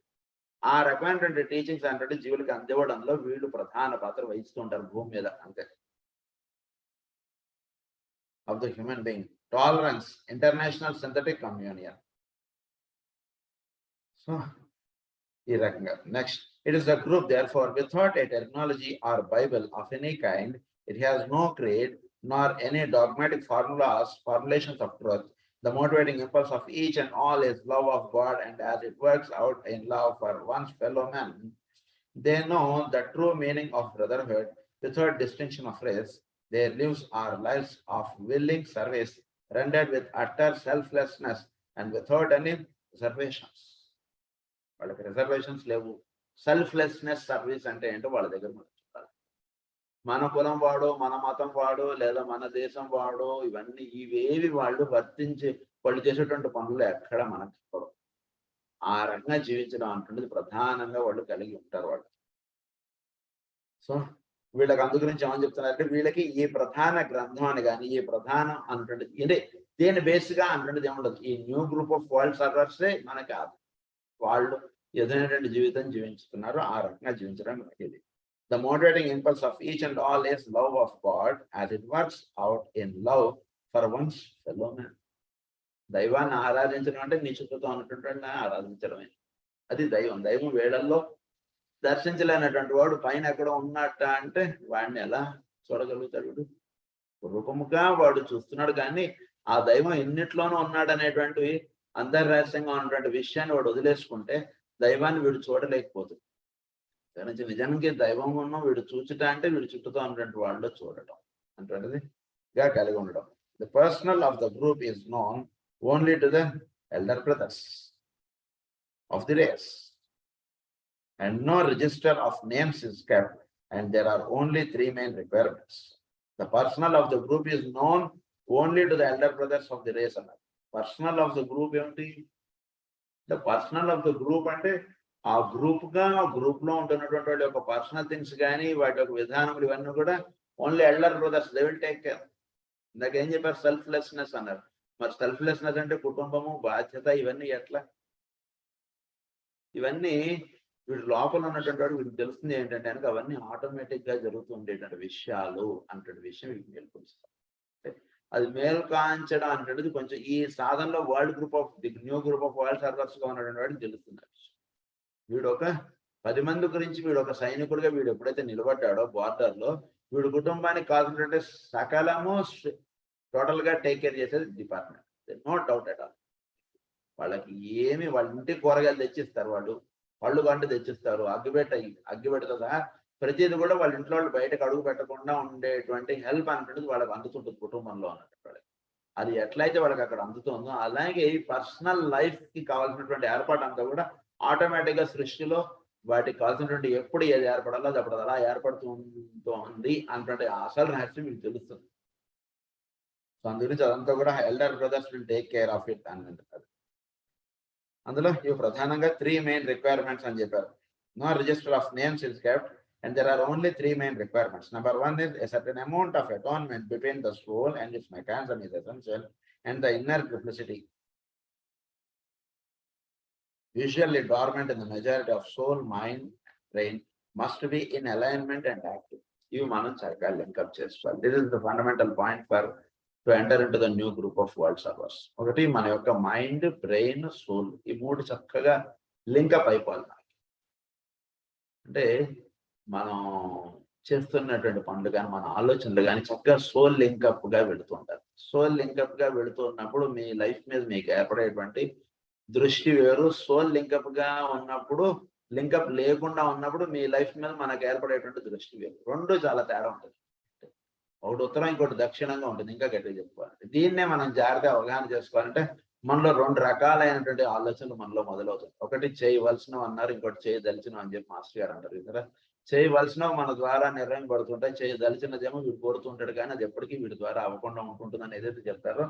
ఆ రకమైనటువంటి టీచింగ్స్ అంటే జీవులకి అందివ్వడంలో వీళ్ళు ప్రధాన పాత్ర వహిస్తూ ఉంటారు భూమి మీద. అంతే. Of the human being, tolerance, international synthetic communion. So ఈ రకంగా. Next, it is a group therefore without a terminology or Bible of any kind. It has no creed nor any dogmatic formulations of truth. The motivating impulse of each and all is love of God, and as it works out in love for one's fellow man, they know the true meaning of brotherhood without distinction of race. Their lives are lives of willing service rendered with utter selflessness and without any reservations. వాళ్ళకి reservations లేవు. Selflessness service అంటే ఏంటో వాళ్ళ దగ్గర మనం చూడాలి. మన కులం వాడు, మన మతం వాడు, లేదా మన దేశం వాడు, ఇవేవి వాళ్ళు వాళ్ళు చేసేటువంటి పనులు ఎక్కడ మనకు చెప్పడం. ఆ రకంగా జీవించడం అంటున్నది ప్రధానంగా వాళ్ళు కలిగి ఉంటారు వాళ్ళు. సో వీళ్ళకి అందు గురించి ఏమని చెప్తున్నారంటే, వీళ్ళకి ఈ ప్రధాన గ్రంథం అని కానీ ఈ ప్రధానం అంటుండదు. అంటే దేని బేస్గా అంటుండదు ఏముండదు. ఈ న్యూ గ్రూప్ ఆఫ్ వరల్డ్ సర్వర్సే మనకి వాళ్ళు ఏదైనటువంటి జీవితం జీవించుతున్నారు. ఆ రకంగా జీవించడం ఇది. The motivating impulse of each and all is love of God as it works out in love for one's fellow man. దైవాన్ని ఆరాధించడం అంటే నీ చుట్టూతో ఉన్నటువంటి ఆరాధించడమే. అది దైవం. దైవం వేళల్లో దర్శించలేనటువంటి వాడు పైన ఎక్కడో ఉన్నట్ట అంటే వాడిని ఎలా చూడగలుగుతాడు? వీడు రూపముగా వాడు చూస్తున్నాడు, కానీ ఆ దైవం ఎన్నిట్లోనూ ఉన్నాడు అనేటువంటి అంతర్రహస్యంగా ఉన్నటువంటి విషయాన్ని వాడు వదిలేసుకుంటే దైవాన్ని వీడు చూడలేకపోతుంది. కనుక నిజానికి దైవం ఉన్న వీడు చూచుట అంటే వీడు చుట్టూతో ఉన్నటువంటి వాళ్ళు చూడటం అటువంటిదిగా కలిగి ఉండడం. The personnel of the group is known only to the elder brothers of the race and no register of names is kept, and there are only 3 main requirements. The personnel of the group is known only to the elder brothers of the race. Personnel of the group ఏమిటి? The personnel of the group అంటే ఆ group లో ఉంటున్నటువంటి వాటి యొక్క personal things కానీ వాటి యొక్క విధానములు ఇవన్నీ కూడా only elder brothers they will take care. ఇందాక ఏం చెప్పారు? సెల్ఫ్లెస్నెస్ అన్నారు. మరి సెల్ఫ్లెస్నెస్ అంటే కుటుంబము, బాధ్యత, ఇవన్నీ ఎట్లా? ఇవన్నీ వీడు లోపల ఉన్నటువంటి వాడు వీడికి తెలుస్తుంది ఏంటంటే కనుక అవన్నీ ఆటోమేటిక్ గా జరుగుతూ ఉండేటువంటి విషయాలు అంటే విషయం వీటికి తెలుపుస్తారు. అది మేల్కాంచడం అంటే కొంచెం ఈ సాధనలో world group of the new group of world servers గా ఉన్నటువంటి వాడికి తెలుస్తుంది. వీడు ఒక 10 మంది గురించి వీడు ఒక సైనికుడిగా వీడు ఎప్పుడైతే నిలబడ్డాడో బార్డర్ లో, వీడు కుటుంబానికి కావాల్సినటువంటి సకాలము టోటల్ గా టేక్ కేర్ చేసేది department. No doubt at all. వాళ్ళకి ఏమి వాళ్ళ ఇంటికి కూరగాయలు తెచ్చిస్తారు, పళ్ళు గంట తెచ్చిస్తారు, అగ్గిపెట్టతో సహా ప్రతిది కూడా వాళ్ళ ఇంట్లో వాళ్ళు బయటకు అడుగు పెట్టకుండా ఉండేటువంటి హెల్ప్ అంటుంది వాళ్ళకి అందుతుంటుంది కుటుంబంలో అన్నట్టు. అది ఎట్లయితే వాళ్ళకి అక్కడ అందుతుందో అలాగే ఈ పర్సనల్ లైఫ్కి కావాల్సినటువంటి ఏర్పాటు అంతా కూడా ఆటోమేటిక్గా సృష్టిలో వాటికి కావాల్సినటువంటి ఎప్పుడు ఏది ఏర్పడాలో అది అప్పుడు అలా ఏర్పడుతుంది అన్నటువంటి అసలు రహస్యం మీకు తెలుస్తుంది. సో అందు గురించి అదంతా కూడా elder brothers will take care of it అని అంటారు. అందులో ఇవి ప్రధానంగా 3 మెయిన్ రిక్వైర్మెంట్స్ అని చెప్పారు. No register of names is kept and there are only 3 main requirements. Number 1 is a certain amount of atonement between the soul and its mechanism is essential, and the inner duplicity, usually dormant in the majority of soul, mind, brain, must be in alignment and active. You manam chakka link up cheskali. This is the fundamental point for to enter into the new group of world servers. ఒకటి మన యొక్క mind, brain, soul ఈ మూడు చక్కగా link up అయిపోవాలి. అంటే మనం చేస్తున్నటువంటి పనులు కానీ మన ఆలోచనలు కానీ చక్కగా సోల్ లింకప్ గా వెళుతుంటారు. సోల్ లింకప్ గా వెళుతున్నప్పుడు మీ లైఫ్ మీద మీకు ఏర్పడేటువంటి దృష్టి వేరు. సోల్ లింకప్ గా ఉన్నప్పుడు, లింకప్ లేకుండా ఉన్నప్పుడు మీ లైఫ్ మీద మనకు ఏర్పడేటువంటి దృష్టి వేరు. రెండు చాలా తేడా ఉంటుంది. ఒకటి ఉత్తరం, ఇంకోటి దక్షిణంగా ఉంటుంది. ఇంకా గట్టిగా చెప్పుకోవాలి. దీన్నే మనం జాగ్రత్తగా అవగాహన చేసుకోవాలంటే మనలో 2 రకాలైనటువంటి ఆలోచనలు మనలో మొదలవుతాయి. ఒకటి చేయవలసినవి అన్నారు, ఇంకోటి చేయదలిచినవి అని చెప్పి మాస్టర్ గారు అంటారు కదా. చేయవలసినవి మన ద్వారా నిర్వహింపబడుతుంటాయి, చేయదలిచినదేమో వీడు కోరుతుంటాడు కానీ అది ఎప్పటికీ వీడి ద్వారా అవ్వకుండా ఉంటుందని ఏదైతే చెప్తారో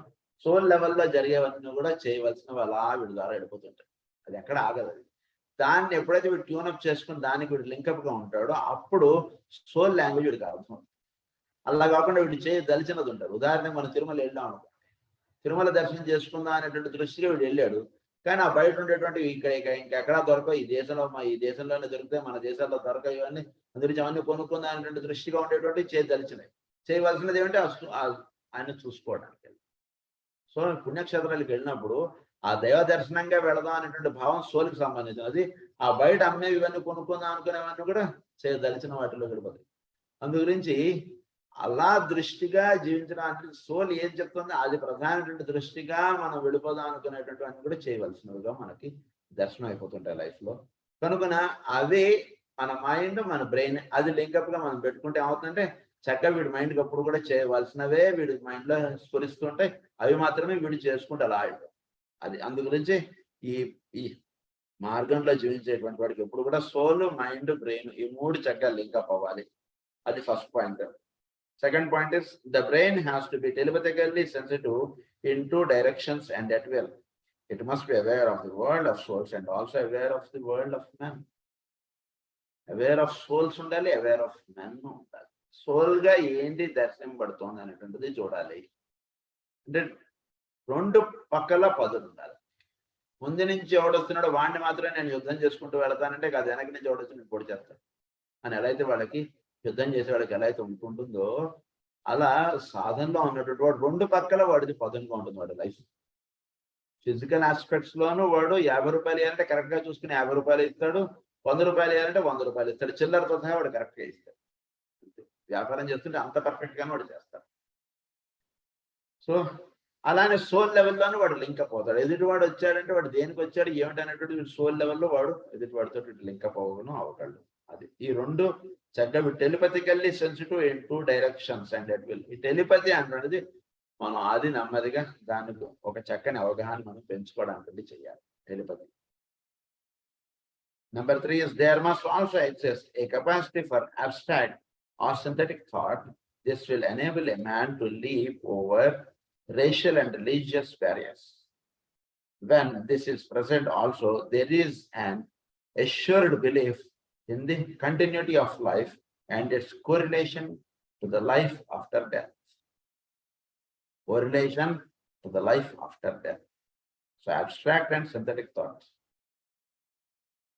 సోల్ లెవెల్లో జరిగేవన్నీ కూడా చేయవలసినవి అలా వీడి ద్వారా వెళ్ళిపోతుంటాయి. అది ఎక్కడ ఆగదు. దాన్ని ఎప్పుడైతే వీడు ట్యూనప్ చేసుకుని దానికి వీడు లింకప్ గా ఉంటాడో అప్పుడు సోల్ లాంగ్వేజ్ వీడికి అర్థం. అలా కాకుండా వీడు చేయదలిచినది ఉంటారు. ఉదాహరణకు మనం తిరుమల వెళ్ళాం అనుకో, తిరుమల దర్శనం చేసుకుందాం అనేటువంటి దృష్టిగా వీడు వెళ్ళాడు. కానీ ఆ బయట ఉండేటువంటి ఇంకెక్కడా దొరకవు, ఈ దేశంలోనే దొరుకుతాయి, మన దేశాల్లో దొరకవు ఇవన్నీ, అందురించి అవన్నీ కొనుక్కుందా అనేటువంటి దృష్టిగా ఉండేటువంటి చేయదలిచినవి. చేయవలసినది ఏమంటే ఆయన చూసుకోవడానికి. సో పుణ్యక్షేత్రాలకు వెళ్ళినప్పుడు ఆ దైవ దర్శనంగా వెళదాం అనేటువంటి భావం సోల్కి సంబంధించినది. ఆ బయట అమ్మేవి ఇవన్నీ కొనుక్కుందాం అనుకునేవన్నీ కూడా చేయదలిచిన వాటిలో గడిపోతాయి. అందు గురించి అలా దృష్టిగా జీవించడానికి సోల్ ఏం చెప్తుందో అది ప్రధానమైన దృష్టిగా మనం వెళ్ళిపోదాం అనుకునేటువంటి కూడా చేయవలసినవిగా మనకి దర్శనం అయిపోతుంటాయి లైఫ్ లో. కనుక అవే మన మైండ్, మన బ్రెయిన్ అది లింకప్ గా మనం పెట్టుకుంటే ఏమవుతుందంటే చక్కగా వీడి మైండ్కి అప్పుడు కూడా చేయవలసినవే వీడి మైండ్ లో స్ఫురిస్తుంటాయి. అవి మాత్రమే వీడు చేసుకుంటే అలా అయిపోయి. అది అందు గురించి ఈ మార్గంలో జీవించేటువంటి వాడికి ఎప్పుడు కూడా సోల్, మైండ్, బ్రెయిన్ ఈ 3 చక్కగా లింకప్ అవ్వాలి. అది first point. Second point is the brain has to be telepathically sensitive in 2 directions and at will. It must be aware of the world of souls and also aware of the world of men. Aware of souls undali, aware of men undali. Soul ga ఏంటి దర్శనం పడుతోంది అనేటువంటిది చూడాలి. అంటే 2 పక్కల పదులు ఉండాలి. ముందు నుంచి ఎవడొస్తున్నాడో వాడిని మాత్రమే నేను యుద్ధం చేసుకుంటూ వెళతానంటే కాదు, వెనక నుంచి ఎవడొచ్చి పొడి చేస్తాను అని ఎలా అయితే వాళ్ళకి యుద్ధం చేసేవాడికి ఎలా అయితే ఉంటుందో అలా సాధనలో ఉన్నటువంటి వాడు 2 పక్కల వాడిది పదునుగా ఉంటుంది. వాడి లైఫ్ ఫిజికల్ ఆస్పెక్ట్స్ లోనూ వాడు 50 రూపాయలు ఇవ్వాలంటే కరెక్ట్ గా చూసుకుని 50 రూపాయలు ఇస్తాడు, 100 రూపాయలు ఇవ్వాలంటే 100 రూపాయలు ఇస్తాడు, చిల్లరతో సహా వాడు కరెక్ట్ గా ఇస్తాడు. వ్యాపారం చేస్తుంటే అంత పర్ఫెక్ట్ గానే వాడు చేస్తాడు. సో అలానే సోల్ లెవెల్లోనూ వాడు లింకప్ అవుతాడు. ఎదుటి వాడు వచ్చాడంటే వాడు దేనికి వచ్చాడు ఏమిటి అనేటువంటి సోల్ లెవెల్లో వాడు ఎదుటి వాడితో లింకప్ అవ్వను అవగలడు. అది ఈ 2 చక్కగా telepathically sensitive in 2 directions and at will. ఈ టెలిపతి అనేది మనం అది నెమ్మదిగా దానికి ఒక చక్కని అవగాహన మనం పెంచుకోవడానికి చేయాలి. Telepathy. Number 3 is there must also exist a capacity for abstract or synthetic thought. This will enable a man to leap over racial and religious barriers. When this is present also, there is an assured belief in the continuity of life and its correlation to the life after death. Correlation to the life after death. So abstract and synthetic thoughts.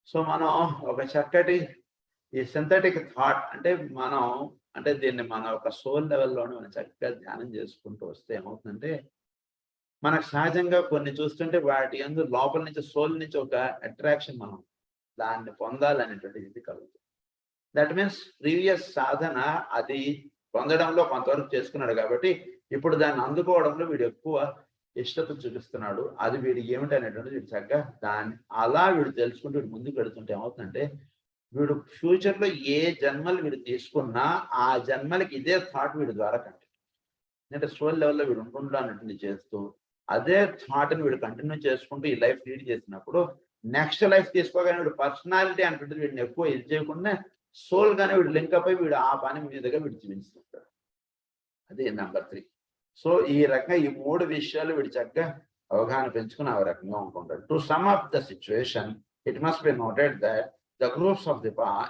So మనం ఒక చక్కటి ఈ synthetic thought అంటే దీన్ని మన ఒక soul లెవెల్లోనే మనం చక్కగా ధ్యానం చేసుకుంటూ వస్తే ఏమవుతుందంటే మనకు సహజంగా కొన్ని చూస్తుంటే వాటి యందు లోపల నుంచి సోల్ నుంచి ఒక అట్రాక్షన్ మనం దాన్ని పొందాలనేటువంటిది ఇది కలుగుతుంది. దట్ మీన్స్ ప్రీవియస్ సాధన అది పొందడంలో కొంతవరకు చేసుకున్నాడు కాబట్టి ఇప్పుడు దాన్ని అందుకోవడంలో వీడు ఎక్కువ ఇష్టత చూపిస్తున్నాడు. అది వీడికి ఏమిటి అనేటువంటిది వీడు చక్కగా దాన్ని అలా వీడు తెలుసుకుంటూ వీడు ముందుకు వెళుతుంటే ఏమవుతుందంటే వీడు ఫ్యూచర్ లో ఏ జన్మలు వీడు తీసుకున్నా ఆ జన్మలకి ఇదే థాట్ వీడి ద్వారా కంటిన్యూ. అంటే సోల్ లెవెల్లో వీడు ఉంటుంటా అన్నట్టు చేస్తూ అదే థాట్ని వీడు కంటిన్యూ చేసుకుంటూ ఈ లైఫ్ లీడ్ చేసినప్పుడు నెక్స్ట్ లైఫ్ తీసుకోగానే వీడు పర్సనాలిటీ అంటుంటుంది వీడిని ఎక్కువ ఇది చేయకుండా సోల్ గానే వీడు లింకప్ అయి వీడు ఆ పని మీదుగా వీడు జీవిస్తుంటాడు. అది నెంబర్ 3. సో ఈ రకంగా ఈ 3 విషయాలు వీడు చక్కగా అవగాహన పెంచుకుని ఆ రకంగా ఉంటుంటాడు. To sum up the situation, it must be noted that the groups of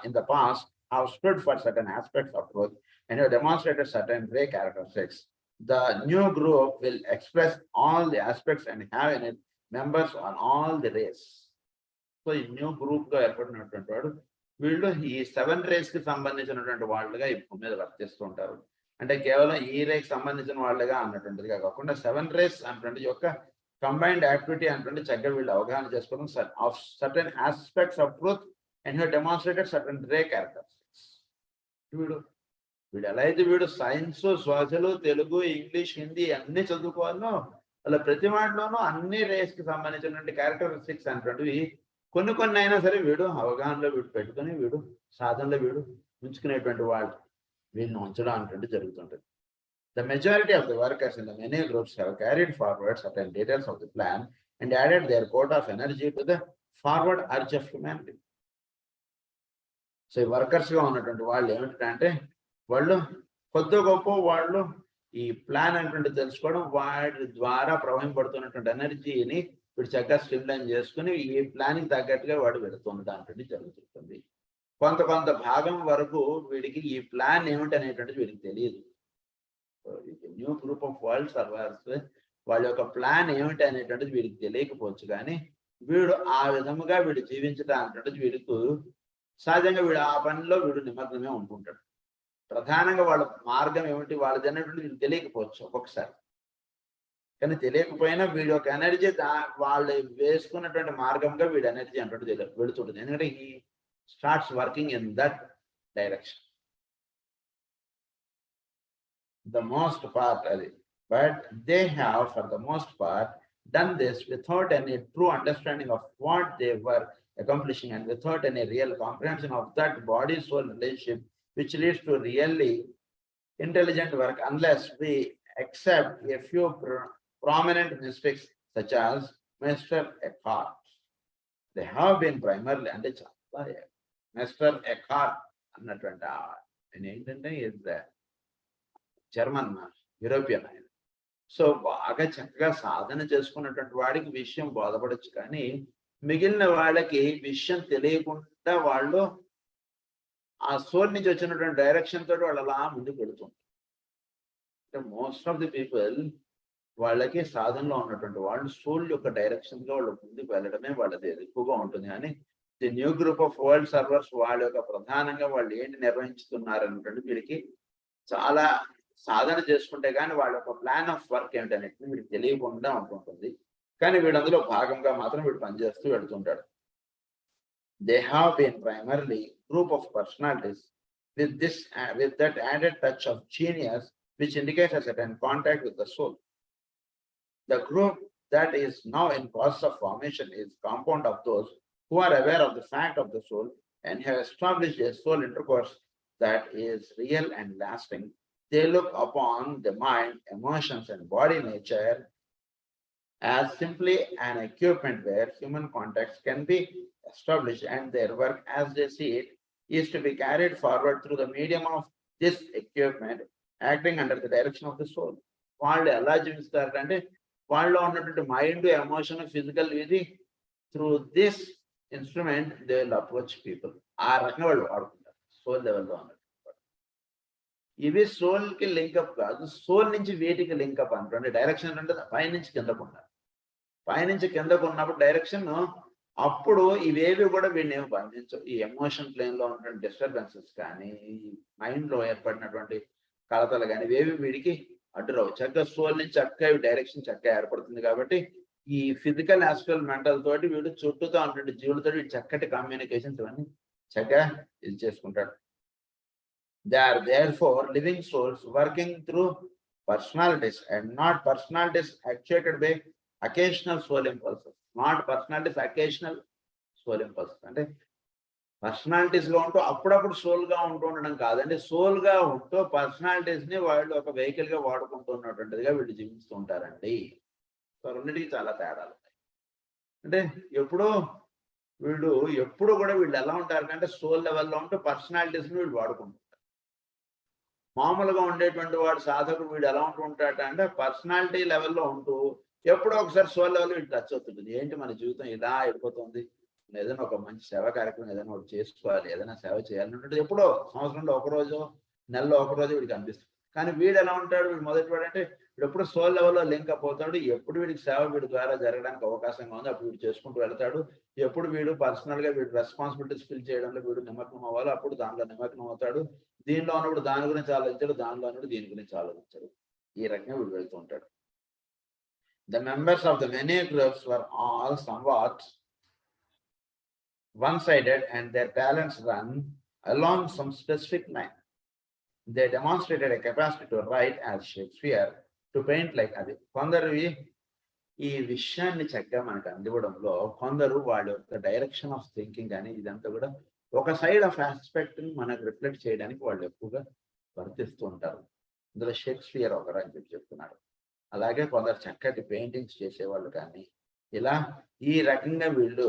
in the past have stood for certain aspects of growth and have demonstrated certain great characteristics. The new group will express all the aspects and have in it members on all the race. So ఈ new group గా ఏర్పడినటువంటి వాడు వీళ్ళు ఈ 7 race కి సంబంధించినటువంటి వాళ్ళుగా ఈ భూమి మీద వర్తిస్తూ ఉంటారు. అంటే కేవలం ఈ రేకి సంబంధించిన వాళ్ళుగా అన్నటువంటిదిగా కాకుండా 7 రేస్ అన్నటువంటి యొక్క కంబైన్డ్ యాక్టివిటీ అన్నటువంటి చక్కగా వీళ్ళు అవగాహన చేసుకోవడం of certain aspects of truth and have demonstrated certain ray characteristics. వీడు ఎలా అయితే వీడు science, social, Telugu, English, Hindi అన్ని చదువుకోవాలో అలా ప్రతి వాటిలోనూ అన్ని రేస్ కి సంబంధించినటువంటి క్యారెక్టరిస్టిక్స్ అన్నటువంటివి కొన్ని అయినా సరే వీడు అవగాహనలో వీడు పెట్టుకుని వీడు సాధనలో వీడు ఉంచుకునేటువంటి వాళ్ళు వీళ్ళని ఉంచడం అంటే జరుగుతుంటుంది. The majority of the workers in the many groups have carried forward certain details of the plan and added their quota of energy to the forward urge of humanity. So ఈ వర్కర్స్ గా ఉన్నటువంటి వాళ్ళు ఏమిటంటే వాళ్ళు కొద్ది గొప్ప వాళ్ళు ఈ ప్లాన్ అంటే తెలుసుకోవడం వాటి ద్వారా ప్రవహింపడుతున్నటువంటి ఎనర్జీని వీడు చక్కగా స్ట్రీమ్లైన్ చేసుకుని ఈ ప్లాన్కి తగ్గట్టుగా వాడు వెళుతుండడం అంటే జరుగుతుంది. కొంత భాగం వరకు వీడికి ఈ ప్లాన్ ఏమిటి అనేటువంటిది వీడికి తెలియదు. New group of world servers వాళ్ళ యొక్క ప్లాన్ ఏమిటి అనేటువంటిది వీడికి తెలియకపోవచ్చు, కానీ వీడు ఆ విధముగా వీడు జీవించడం అనేటువంటిది వీడికి సహజంగా వీడు ఆ పనిలో వీడు నిమగ్నమే ఉంటుంటాడు. ప్రధానంగా వాళ్ళ మార్గం ఏమిటి వాళ్ళది అనేటువంటిది వీడికి తెలియకపోవచ్చు ఒక్కొక్కసారి, కానీ తెలియకపోయినా వీడి యొక్క ఎనర్జీ వాళ్ళు వేసుకున్నటువంటి మార్గంగా వీడి ఎనర్జీ అంటే వెళుతుంటుంది. ఎందుకంటే ఈ starts working in that direction. The most part, but they have for the most part done this without any true understanding of what they were accomplishing and without any real comprehension of that body soul relationship which leads to really intelligent work, unless we accept a few prominent mystics such as Mr. Eckhart. They have been primarily and Mr. Eckhart and is there German European ఆయన. So బాగా చక్కగా సాధన చేసుకున్నటువంటి వాడికి విషయం బోధపడచ్చు, కానీ మిగిలిన వాళ్ళకి విషయం తెలియకుండా వాళ్ళు ఆ సోల్ నుంచి వచ్చినటువంటి డైరెక్షన్ తోటి వాళ్ళు అలా ముందుకు వెళుతుంటారు. మోస్ట్ ఆఫ్ ది పీపుల్ వాళ్ళకి సాధనలో ఉన్నటువంటి వాళ్ళు సోల్ యొక్క డైరెక్షన్ గా వాళ్ళు ముందుకు వెళ్ళడమే వాళ్ళది ఎక్కువగా ఉంటుంది. కానీ the new group of world servers వాళ్ళ యొక్క ప్రధానంగా వాళ్ళు ఏంటి నిర్వహిస్తున్నారు అన్నటువంటి వీడికి చాలా సాధన చేసుకుంటే కానీ వాళ్ళ యొక్క ప్లాన్ ఆఫ్ వర్క్ ఏమిటనేది వీడికి తెలియకుండా ఉంటుంటుంది. కానీ వీడు అందులో భాగంగా మాత్రం వీడు పనిచేస్తూ వెళుతుంటాడు. They have been primarily group of personalities with that added touch of genius which indicates a certain contact with the soul. The group that is now in process of formation is compound of those who are aware of the fact of the soul and have established a soul intercourse that is real and lasting. They look upon the mind, emotions, and body nature as simply an equipment where human contacts can be established, and their work as they see it is to be carried forward through the medium of this equipment acting under the direction of the soul. వాళ్ళు ఎలా జీవిస్తారంటే వాళ్ళలో ఉన్నటువంటి mind, emotion, physical ఇది through this instrument they will approach people. ఆ రకంగా వాళ్ళు వాడుకుంటారు soul లెవెల్లో ఉన్నట్టు. ఇవి సోల్ కి లింకప్ కాదు, సోల్ నుంచి వీటికి లింకప్ అంటే డైరెక్షన్ అంటే పైనుంచి కిందకు ఉండాలి. పైనుంచి కిందకు ఉన్నప్పుడు డైరెక్షన్ అప్పుడు ఇవేవి కూడా వీడిని ఏమి బంధించవు. ఈ ఎమోషన్ ప్లేన్ లో ఉన్నటువంటి డిస్టర్బెన్సెస్ కానీ ఈ మైండ్ లో ఏర్పడినటువంటి కలతలు కానీ ఇవేవి వీడికి అడ్డురావు. చక్కగా సోల్ నుంచి చక్కగా డైరెక్షన్ చక్కగా ఏర్పడుతుంది. కాబట్టి ఈ ఫిజికల్, ఆస్ట్రల్, మెంటల్ తోటి వీడు చుట్టూతో ఉన్నటువంటి జీవులతో వీడు చక్కటి కమ్యూనికేషన్స్ ఇవన్నీ చక్కగా ఇది చేసుకుంటాడు. They are therefore living souls working through personalities and not personalities actuated by occasional soul impulses. Not personalities, occasional soul impulses. అంటే పర్సనాలిటీస్గా ఉంటూ అప్పుడప్పుడు సోల్గా ఉంటూ ఉండడం కాదండి. సోల్గా ఉంటూ పర్సనాలిటీస్ని వాళ్ళు ఒక వెహికల్గా వాడుకుంటున్నటువంటిదిగా వీళ్ళు జీవిస్తూ ఉంటారండి. సో రెండింటికి చాలా తేడాలు ఉంటాయి. అంటే ఎప్పుడో వీళ్ళు ఎప్పుడు కూడా వీళ్ళు ఎలా ఉంటారంటే సోల్ లెవెల్లో ఉంటూ పర్సనాలిటీస్ని వీళ్ళు వాడుకుంటారు. మామూలుగా ఉండేటువంటి వాడు సాధకుడు వీడు ఎలా ఉంటూ ఉంటాడంటే పర్సనాలిటీ లెవెల్లో ఉంటూ ఎప్పుడో ఒకసారి సోల్ లెవెల్ వీడు టచ్ అవుతుంటుంది. ఏంటి మన జీవితం ఇలా అయిపోతుంది, ఏదైనా ఒక మంచి సేవా కార్యక్రమం ఏదైనా ఒకటి చేసుకోవాలి, ఏదైనా సేవ చేయాలన్నట్టు ఎప్పుడో సంవత్సరంలో ఒకరోజు, నెలలో ఒకరోజు వీడికి అనిపిస్తుంది. కానీ వీడు ఎలా ఉంటాడు, వీడు మొదటి వాడు అంటే వీడు ఎప్పుడు సోల్ లెవెల్లో లింక్ అప్ అవుతాడు. ఎప్పుడు వీడికి సేవ వీడి ద్వారా జరగడానికి అవకాశంగా ఉంది అప్పుడు వీడు చేసుకుంటూ వెళ్తాడు. ఎప్పుడు వీడు పర్సనల్గా వీడు రెస్పాన్సిబిలిటీస్ ఫిల్ చేయడంలో వీడు నిమగ్నం అవ్వాలి అప్పుడు దాంట్లో నిమగ్నం అవుతాడు. దీనిలో ఉన్నప్పుడు దాని గురించి ఆలోచించాడు, దానిలో ఉన్నప్పుడు దీని గురించి ఆలోచించాడు. ఈ రకంగా వీడు వెళ్తూ ఉంటాడు. The members of the many groups were all somewhat one-sided and their talents run along some specific line. They demonstrated a capacity to write as Shakespeare, to paint like అది. కొందరు ఈ విషయాన్ని చక్కగా మనకు అందివ్వడంలో కొందరు వాళ్ళ యొక్క డైరెక్షన్ ఆఫ్ థింకింగ్ కానీ ఇదంతా కూడా ఒక సైడ్ ఆఫ్ ఆస్పెక్ట్ని మనకు రిఫ్లెక్ట్ చేయడానికి వాళ్ళు ఎక్కువగా వర్తిస్తూ ఉంటారు. ఇందులో షేక్స్పియర్ ఒకరు అని చెప్తున్నాడు. అలాగే కొందరు చక్కటి పెయింటింగ్స్ చేసేవాళ్ళు కానీ ఇలా ఈ రకంగా వీళ్ళు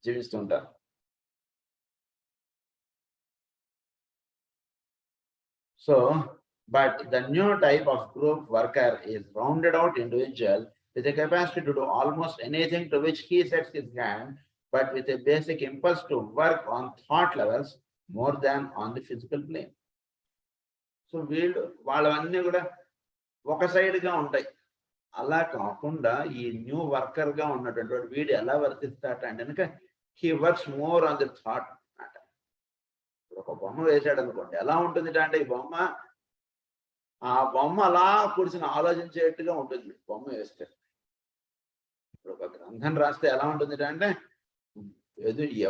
జీవిస్తుంటారు. So, but the new type of group worker is rounded out individual with a capacity to do almost anything to which he sets his hand, but with a basic impulse to work on thought levels more than on the physical plane. So, వీళ్ళు వాళ్ళవన్నీ కూడా ఒక సైడ్గా ఉంటాయి. అలా కాకుండా ఈ new వర్కర్గా ఉన్నటువంటి వీడు ఎలా వర్తిస్తాడంటే కనుక he works more on the thought matter. ఒక బొమ్మ వేసాడు అనుకోండి, ఎలా ఉంటుంది అంటే ఈ బొమ్మ ఆ బొమ్మ అలా కూర్చుని ఆలోచించేట్టుగా ఉంటుంది బొమ్మ వేస్తే. ఇప్పుడు ఒక గ్రంథం రాస్తే ఎలా ఉంటుంది అంటే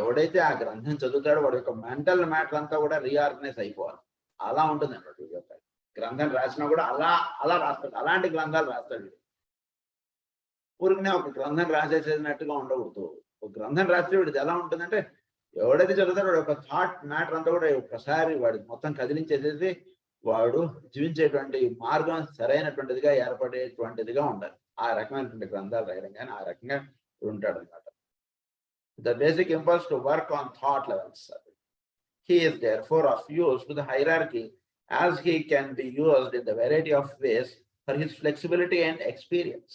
ఎవడైతే ఆ గ్రంథం చదువుతాడో వాడి యొక్క మెంటల్ మ్యాటర్ అంతా కూడా రీఆర్గనైజ్ అయిపోవాలి. అలా ఉంటుంది అన్నమాట. గ్రంథం రాసినా కూడా అలా అలా రాస్తాడు. అలాంటి గ్రంథాలు రాస్తాడు. ఊరికనే ఒక గ్రంథం రాసేసేసినట్టుగా ఉండకూడదు. ఒక గ్రంథం రాస్తే వీడిది ఎలా ఉంటుందంటే ఎవడైతే చదువుతాడో వాడి యొక్క థాట్ మ్యాటర్ అంతా కూడా ఒక్కసారి వాడి మొత్తం కదిలించేసేసి వాడు జీవించేటువంటి మార్గం సరైనటువంటిదిగా ఏర్పడేటువంటిదిగా ఉండాలి. ఆ రకమైనటువంటి గ్రంథాలు రాయడం కానీ ఆ రకంగా ఉంటాడు అనమాట. The basic impulse to work on thought levels. He is therefore of use to the hierarchy as he can be used in the variety of ways for his flexibility and experience.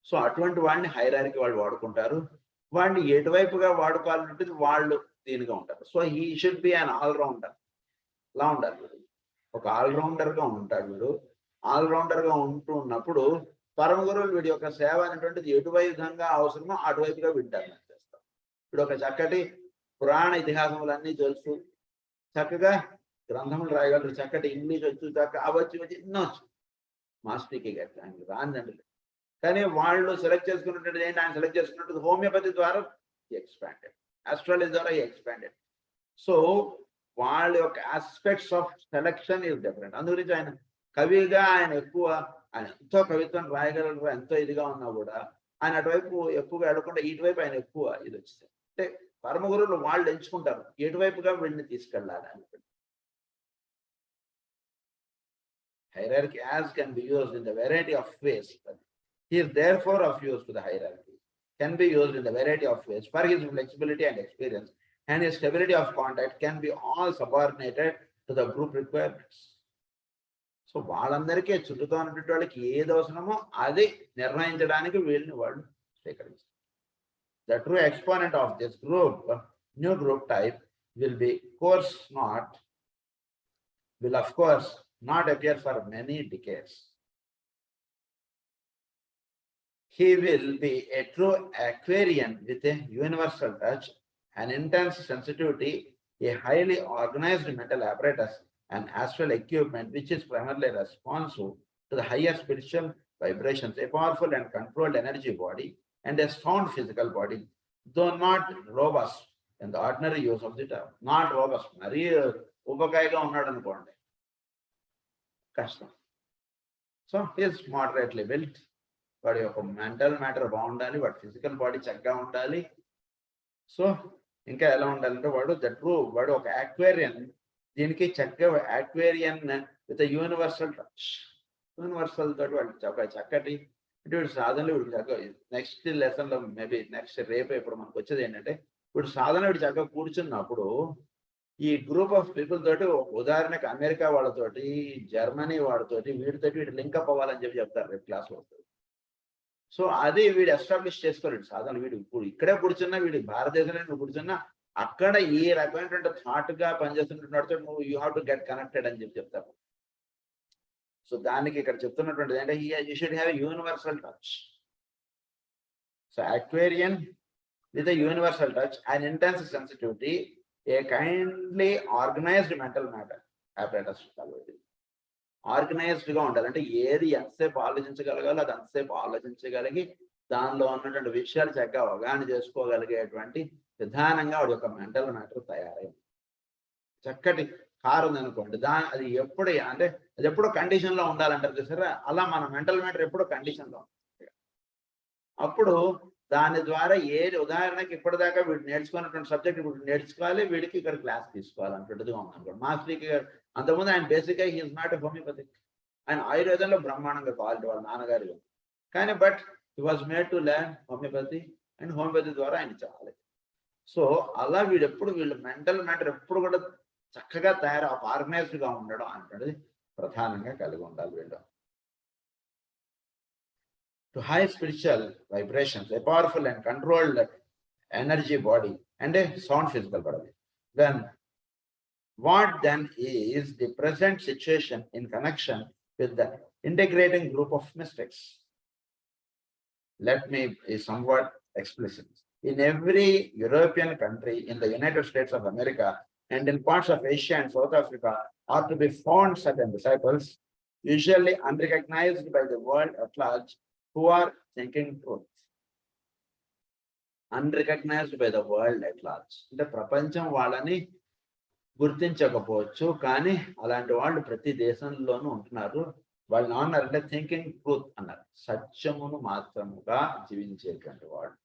So అటువంటి వాడిని hierarchy వాళ్ళు వాడుకుంటారు. వాడిని ఎటువైపుగా వాడుకోవాలంటే వాళ్ళు దీనిగా ఉంటారు. So he should be an allrounder. అలా ఉండాలి వీడు. ఒక ఆల్రౌండర్గా ఉంటాడు వీడు. ఆల్రౌండర్గా ఉంటూ ఉన్నప్పుడు పరమ గురువులు వీడి యొక్క సేవ అనేటువంటిది ఎటువైపుగా అవసరమో అటువైపుగా వింటారు చేస్తారు. వీడు ఒక చక్కటి పురాణ ఇతిహాసములన్నీ తెలుసు, చక్కగా గ్రంథములు రాయగలరు, చక్కటి ఇంగ్లీష్ వచ్చు, చక్కగా అవచ్చు ఎన్నో వచ్చు. మాస్టర్కి గట్టి ఆయన రాందండి. కానీ వాళ్ళు సెలెక్ట్ చేసుకున్నట్టు ఏంటి, ఆయన సెలెక్ట్ చేసుకున్నట్టు హోమియోపతి ద్వారా ఎక్స్పాండెడ్, ఆస్ట్రాలజీ ద్వారా ఎక్స్పాండెడ్. సో వాళ్ళ యొక్క aspects of selection is different. అందుగురించి ఆయన కవిగా ఆయన ఎంతో కవిత్వం రాయగలరు, ఎంతో ఇదిగా ఉన్నా కూడా ఆయన అటువైపు ఎక్కువగా వెళ్ళకుండా ఇటువైపు ఆయన ఎక్కువ ఇది వచ్చింది. అంటే పరమ గురువులు వాళ్ళు ఎంచుకుంటారు ఎటువైపుగా వీళ్ళని తీసుకెళ్ళాలి అని. Hierarchy as can be used in the variety of ways. He is therefore of use to the hierarchy. Can be used in the variety of ways for his flexibility and experience, and his stability of contact can be all subordinated to the group requirements. So వాళ్ళందరికీ చుట్టూతో ఉన్నటువంటి వాళ్ళకి ఏది అవసరమో అది నిర్ణయించడానికి వీళ్ళని వాళ్ళు స్వీకరిస్తారు. The true exponent of this group, new group type, will of course not appear for many decades. He will be a true Aquarian with a universal touch, an intense sensitivity, a highly organized mental apparatus, and astral equipment which is primarily responsive to the higher spiritual vibrations, a powerful and controlled energy body, and a sound physical body, though not robust in the ordinary use of the term. Not robust. Mari upakaiga unnadu anukondi కష్టం. So is moderately built. వాడి యొక్క mental matter బాగుండాలి, వాడి physical body చక్కగా ఉండాలి. So ఇంకా ఎలా ఉండాలంటే వాడు ఒక యాక్వేరియన్. దీనికి చక్కగా యాక్వేరియన్ విత్ యూనివర్సల్ టచ్. యూనివర్సల్ తోటి వాడు చక్కటి అంటే వీడు సాధనలో వీడికి చక్కగా నెక్స్ట్ లెసన్లో మేబీ నెక్స్ట్ రేపు ఇప్పుడు మనకు వచ్చేది ఏంటంటే వీడు సాధన వీడు చక్కగా కూర్చున్నప్పుడు ఈ గ్రూప్ ఆఫ్ పీపుల్ తోటి ఉదాహరణకి అమెరికా వాళ్ళతోటి, జర్మనీ వాళ్ళతోటి, వీడితోటి వీడు లింకప్ అవ్వాలని చెప్తారు రేపు క్లాస్లో. సో అది వీడు ఎస్టాబ్లిష్ చేసుకోలేడు సాధన. వీడు ఇప్పుడు ఇక్కడే కూర్చున్నా, వీడు భారతదేశంలో నువ్వు కూర్చున్నా అక్కడ ఈ రకమైనటువంటి థాట్ గా పనిచేస్తున్నటువంటి నువ్వు you have to get connected అని చెప్తారు. సో దానికి ఇక్కడ చెప్తున్నటువంటిది అంటే you should have universal touch. So Aquarian with universal touch and intense sensitivity, A kindly organised mental matter apparatus. Organised గా ఉండాలి అంటే ఏది ఎంతసేపు ఆలోచించగలగాలో అది అంతసేపు ఆలోచించగలిగి దానిలో ఉన్నటువంటి విషయాలు చక్కగా అవగాహన చేసుకోగలిగేటువంటి విధానంగా వాడి యొక్క మెంటల్ మ్యాటర్ తయారైంది. చక్కటి కారు ఉందనుకోండి, అది ఎప్పుడో కండిషన్ లో ఉండాలంటారు చూసారా, అలా మన మెంటల్ మ్యాటర్ ఎప్పుడో కండిషన్ లో ఉంటుంది. అప్పుడు దాని ద్వారా ఏది ఉదాహరణకి ఇప్పటిదాకా వీడు నేర్చుకున్నటువంటి సబ్జెక్ట్ ఇప్పుడు నేర్చుకోవాలి, వీడికి ఇక్కడ క్లాస్ తీసుకోవాలన్నట్టుగా ఉందనుకోండి. మాస్టర్కి అంతకుముందు ఆయన బేసిక్గా హీఈస్ నాట్ హోమియోపతిక్, ఆయన ఆయుర్వేదంలో బ్రహ్మాండంగా క్వాలిటీ వాళ్ళ నాన్నగారు. కానీ but he was made to learn homeopathy and homeopathy ద్వారా ఆయన చాలి. సో అలా వీళ్ళు మెంటల్ మ్యాటర్ ఎప్పుడు కూడా చక్కగా ఆర్గనైజ్డ్గా ఉండడం అనేది ప్రధానంగా కలిగి ఉండాలి వీళ్ళు. To high spiritual vibrations, a powerful and controlled energy body and a sound physical body. Then what then is the present situation in connection with the integrating group of mystics? Let me be somewhat explicit. In every European country, in the United States of America, and in parts of Asia and South Africa are to be found certain disciples, usually unrecognized by the world at large, who are thinking truth. Unrecognized by the world at large. అంటే ప్రపంచం వాళ్ళని గుర్తించకపోవచ్చు, కానీ అలాంటి వాళ్ళు ప్రతి దేశంలోనూ ఉంటున్నారు. వాళ్ళని అన్నారంటే థింకింగ్ ట్రూత్ అన్నారు, సత్యమును మాత్రముగా జీవించేటువంటి వాళ్ళు.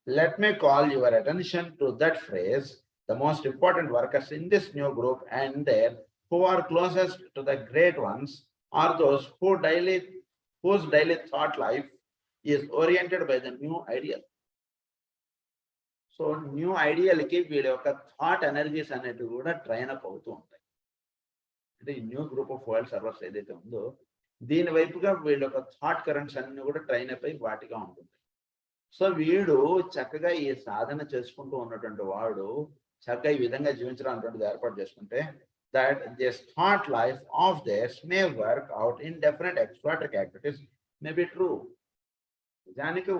Let me call your attention to that phrase. The most important workers in this new group and there who are closest to the great ones are those whose daily thought life is oriented by the new ideal. So new ఐడియల్కి వీళ్ళ యొక్క thought energies అనేవి కూడా train up అవుతూ ఉంటాయి. అంటే ఈ new group of world servers ఏదైతే ఉందో దీని వైపుగా వీళ్ళ యొక్క థాట్ కరెంట్స్ అన్ని కూడా ట్రైన్ అప్ అయి వాటిగా ఉంటుంది. సో వీడు చక్కగా ఈ సాధన చేసుకుంటూ ఉన్నటువంటి వాడు చక్కగా ఈ విధంగా జీవించడం అనేటువంటిది ఏర్పాటు చేసుకుంటే that this thought life of theirs may work out in different exotic activities may be true. నిజానికి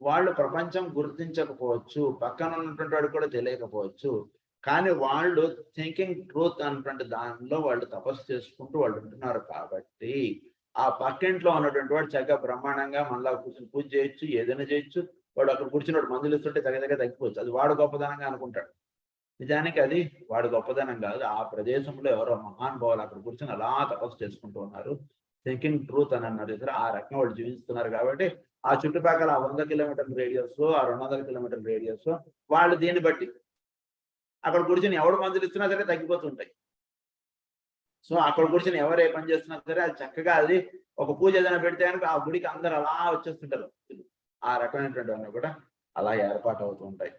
వాళ్ళు ప్రపంచం గుర్తించకపోవచ్చు, పక్కన ఉన్నటువంటి వాడు కూడా తెలియకపోవచ్చు, కానీ వాళ్ళు థింకింగ్ ట్రూత్ అన్నటువంటి దానిలో వాళ్ళు తపస్సు చేసుకుంటూ వాళ్ళు ఉంటున్నారు. కాబట్టి ఆ పక్కింట్లో ఉన్నటువంటి వాడు చక్కగా బ్రహ్మాండంగా మనలా కూర్చొని పూజ చేయొచ్చు, ఏదైనా చేయొచ్చు. వాడు అక్కడ కూర్చున్నాడు మందులు ఇస్తుంటే దగ్గర తగ్గిపోవచ్చు, అది వాడు గొప్పదనంగా అనుకుంటాడు. నిజానికి అది వాడు గొప్పదనం కాదు. ఆ ప్రదేశంలో ఎవరో మహానుభావులు అక్కడ కూర్చొని అలా తపస్సు చేసుకుంటూ ఉన్నారు, థింకింగ్ ట్రూత్ అని అన్నారు. ఆ రకంగా వాళ్ళు జీవిస్తున్నారు. కాబట్టి ఆ చుట్టుపక్కల 100 కిలోమీటర్ల రేడియస్, ఆ 200 కిలోమీటర్ల రేడియస్ వాళ్ళు దీన్ని బట్టి అక్కడ కూర్చొని ఎవడు మందులు ఇస్తున్నా సరే తగ్గిపోతుంటాయి. సో అక్కడ కూర్చొని ఎవరు ఏ పని చేస్తున్నా సరే అది చక్కగా అది ఒక పూజ ఏదైనా పెడితే కనుక ఆ గుడికి అందరు అలా వచ్చేస్తుంటారు. ఆ రకమైనటువంటి కూడా అలా ఏర్పాటు అవుతూ ఉంటాయి.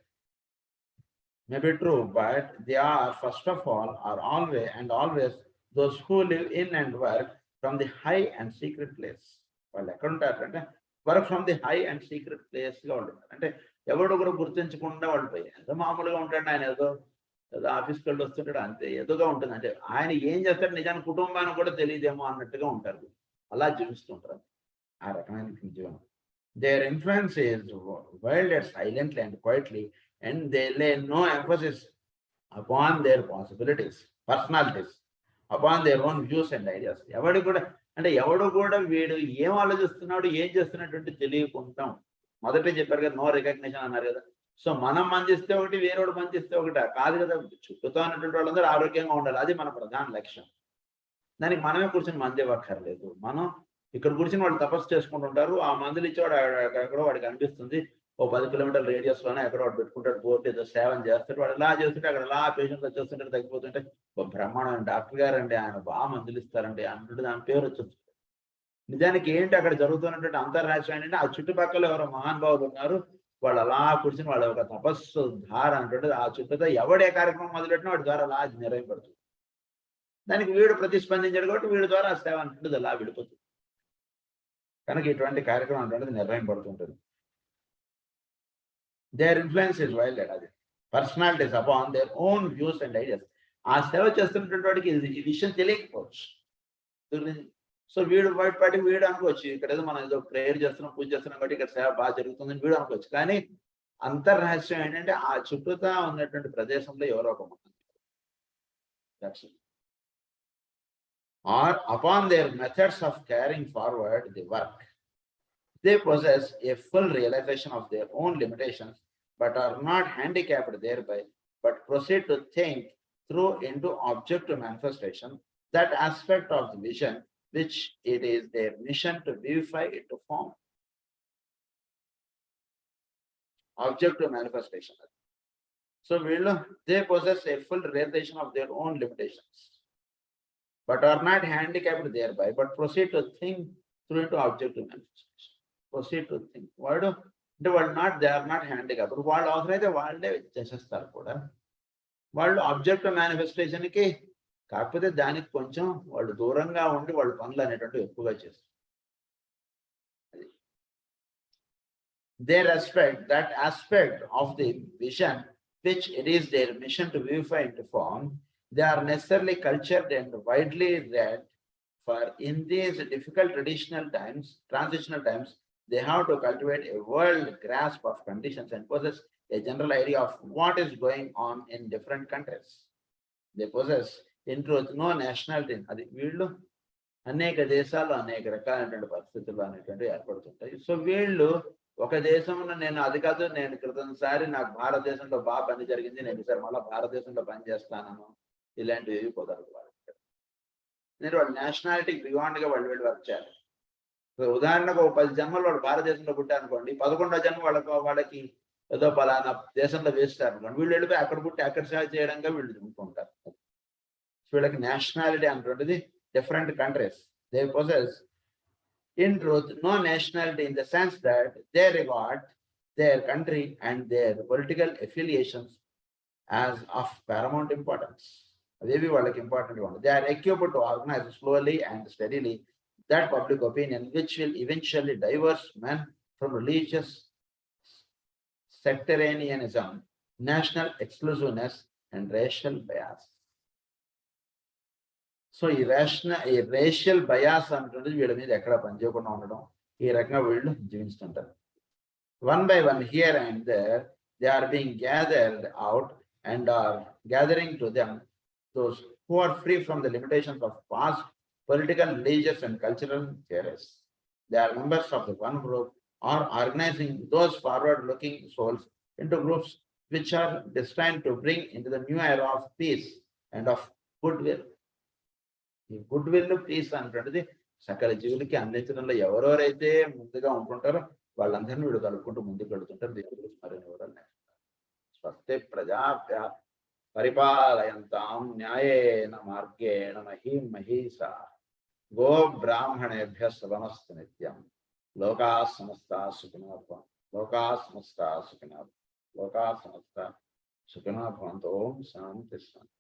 May be true, but they are first of all are always those who live in and work from the high and secret place. వాళ్ళు ఎక్కడ ఉంటారంటే work from the high and secret place గా ఉంటారు. అంటే ఎవడు కూడా గుర్తించకుండా వాళ్ళు పోయి ఏదో మామూలుగా ఉంటాడు. ఆయన ఏదో ఆఫీస్కి వెళ్ళి వస్తుంటాడు, అంతే ఏదోగా ఉంటుంది. అంటే ఆయన ఏం చేస్తాడు నిజానికి కుటుంబానికి కూడా తెలియదేమో అన్నట్టుగా ఉంటారు. అలా జీవిస్తుంటారు ఆ రకమైన జీవనం. Their influence is wielded silently and quietly, and they lay no emphasis upon their personalities, upon their own views and ideas. ఎవడు కూడా వీడు ఏం ఆలోచిస్తున్నాడు, ఏం చేస్తున్నటువంటి తెలియకుంటాం. మొదటే చెప్పారు కదా, నో రికగ్నిషన్ అన్నారు కదా. సో మనం మందిస్తే ఒకటి, వేరేవాడు మందిస్తే ఒకటి కాదు కదా. చుట్టూతో ఉన్నటువంటి వాళ్ళందరూ ఆరోగ్యంగా ఉండాలి, అది మన ప్రధాన లక్ష్యం. దానికి మనమే కూర్చొని మంది ఇవ్వక్కర్లేదు. మనం ఇక్కడ కూర్చొని వాళ్ళు తపస్సు చేసుకుంటుంటారు. ఆ మందులు ఇచ్చేవాడు ఎక్కడో వాడికి అనిపిస్తుంది, ఓ 10 కిలోమీటర్ల రేడియస్ లోనే ఎక్కడ ఒకటి పెట్టుకుంటాడు, బోర్డు ఏదో సేవను చేస్తాడు. వాడు ఇలా చేస్తుంటే అక్కడ ఇలా పేషెంట్లు వచ్చేస్తుంటే తగ్గిపోతుంటే బ్రహ్మాండం డాక్టర్ గారండి, ఆయన బాగా మందులు ఇస్తారండి అంటుంటే దాని పేరు వచ్చేస్తుంది. నిజానికి ఏంటి అక్కడ జరుగుతున్నటువంటి అంతర్రాష్ట్రం ఏంటంటే ఆ చుట్టుపక్కల ఎవరో మహానుభావులు ఉన్నారు, వాళ్ళు అలా కూర్చుని వాళ్ళ ఒక తపస్సు ధార అంటుంటే ఆ చుట్టూతో ఎవడే కార్యక్రమం మొదలెట్టినా వాడి ద్వారా అలా నిర్వహింపడుతుంది. దానికి వీడు ప్రతిస్పందించాడు కాబట్టి వీడి ద్వారా ఆ సేవ అంటుంటుంది అలా విడిపోతుంది. కనుక ఇటువంటి కార్యక్రమం అంటుంటుంది నిర్వహింపడుతుంటుంది. Their influence is wild. అది personalities upon their own views and ideas. ఆ సేవ చేస్తున్నటువంటి వాడికి ఈ విషయం తెలియకపోవచ్చు. సో వీడు పాటికి వీడు అనుకోవచ్చు, ఇక్కడ ఏదో మనం ఏదో ప్రేయర్ చేస్తున్నాం, పూజ చేస్తున్నాం కాబట్టి ఇక్కడ సేవ బాగా జరుగుతుందని వీడు అనుకోవచ్చు. కానీ అంతర్రహస్యం ఏంటంటే ఆ చుట్టూతా ఉన్నటువంటి ప్రదేశంలో ఎవరో ఒక or upon their methods of carrying forward the work. They possess a full realization of their own limitations, but are not handicapped thereby, but proceed to think through into objective manifestation, that aspect of the vision which it is their mission to vivify into form. Objective manifestation. So they possess a full realization of their own limitations, but are not handicapped thereby, but proceed to think through into objective manifestation. Proceed to think. Why do they are not handicapped? వాళ్ళు అవసరమైతే వాళ్ళే చేసేస్తారు కూడా. వాళ్ళు object manifestation కి కాకపోతే దానికి కొంచెం వాళ్ళు దూరంగా ఉండి వాళ్ళు పనులు అనేటువంటి ఎక్కువగా చేస్తారు. They respect that aspect of the vision which it is their mission to vivify into form. They are necessarily cultured and widely read, for in these difficult transitional times, they have to cultivate a world grasp of conditions and possess a general idea of what is going on in different countries. They possess, in truth, no nationality. అది వీళ్ళు అనేక దేశాల్లో అనేక రకాలైనటువంటి పరిస్థితులు అనేటువంటి ఏర్పడుతుంటాయి. So వీళ్ళు ఒక దేశంలో నేను అది కాదు, నేను క్రితంసారి నాకు భారతదేశంలో బాగా పని జరిగింది, నేను ఈసారి మళ్ళీ భారతదేశంలో పని చేస్తాను, ఇలాంటివి కుదరదు వాళ్ళకి. నేను వాళ్ళ నేషనాలిటీకి బియాండ్గా వాళ్ళు వర్క్ చేయాలి. ఉదాహరణకు 10 జన్మలు వాడు భారతదేశంలో పుట్టారనుకోండి, 11వ జన్మ వాళ్ళకి ఏదో పలానా దేశంలో వేస్తారు అనుకోండి, వీళ్ళు వెళ్ళిపోయి అక్కడ పుట్టి అక్కడ సేవ చేయడంగా వీళ్ళు చెప్పుకుంటారు. వీళ్ళకి నేషనాలిటీ అంటుంటుంది different countries. They possess in truth no nationality in the sense that they regard their country and their political affiliations as of paramount importance. అదేవి వాళ్ళకి ఇంపార్టెంట్ ఉండదు. They are equipped to organize slowly and steadily that public opinion which will eventually diverse men from religious sectarianism, national exclusiveness and racial bias. So ఈ racial bias అంటుంది వీళ్ళ మీద ఎక్కడ పనిచేయకుండా ఉండడం, ఈ రకంగా వీళ్ళు జీవిస్తుంటారు. One by one, here and there, they are being gathered out and are gathering to them those who are free from the limitations of past political, religious, and cultural theorists. They are members of the one group or organizing those forward-looking souls into groups which are destined to bring into the new era of peace and of goodwill. ఈ goodwill piece అంటున్నది సకల జీవులకి అందించడంలో ఎవరెవరైతే ముందుగా ఉంటుంటారో వాళ్ళందరినీ వీడు కలుపుకుంటూ ముందుకు వెళుతుంటారు. దీని గురించి మరిన్ని వివరాలు స్వస్తి ప్రజాభ్య పరిపాలయంతాం న్యాయేన మార్గేణ మహీం మహీసా గో బ్రాహ్మణేభ్య శుభమస్తు నిత్యం. లోకా సమస్తా సుఖినో భవంతు. లోకా సమస్తా సుఖినో భవంతు. లోకా సమస్తా సుఖినో భవంతు. ఓం శాంతి శాంతి.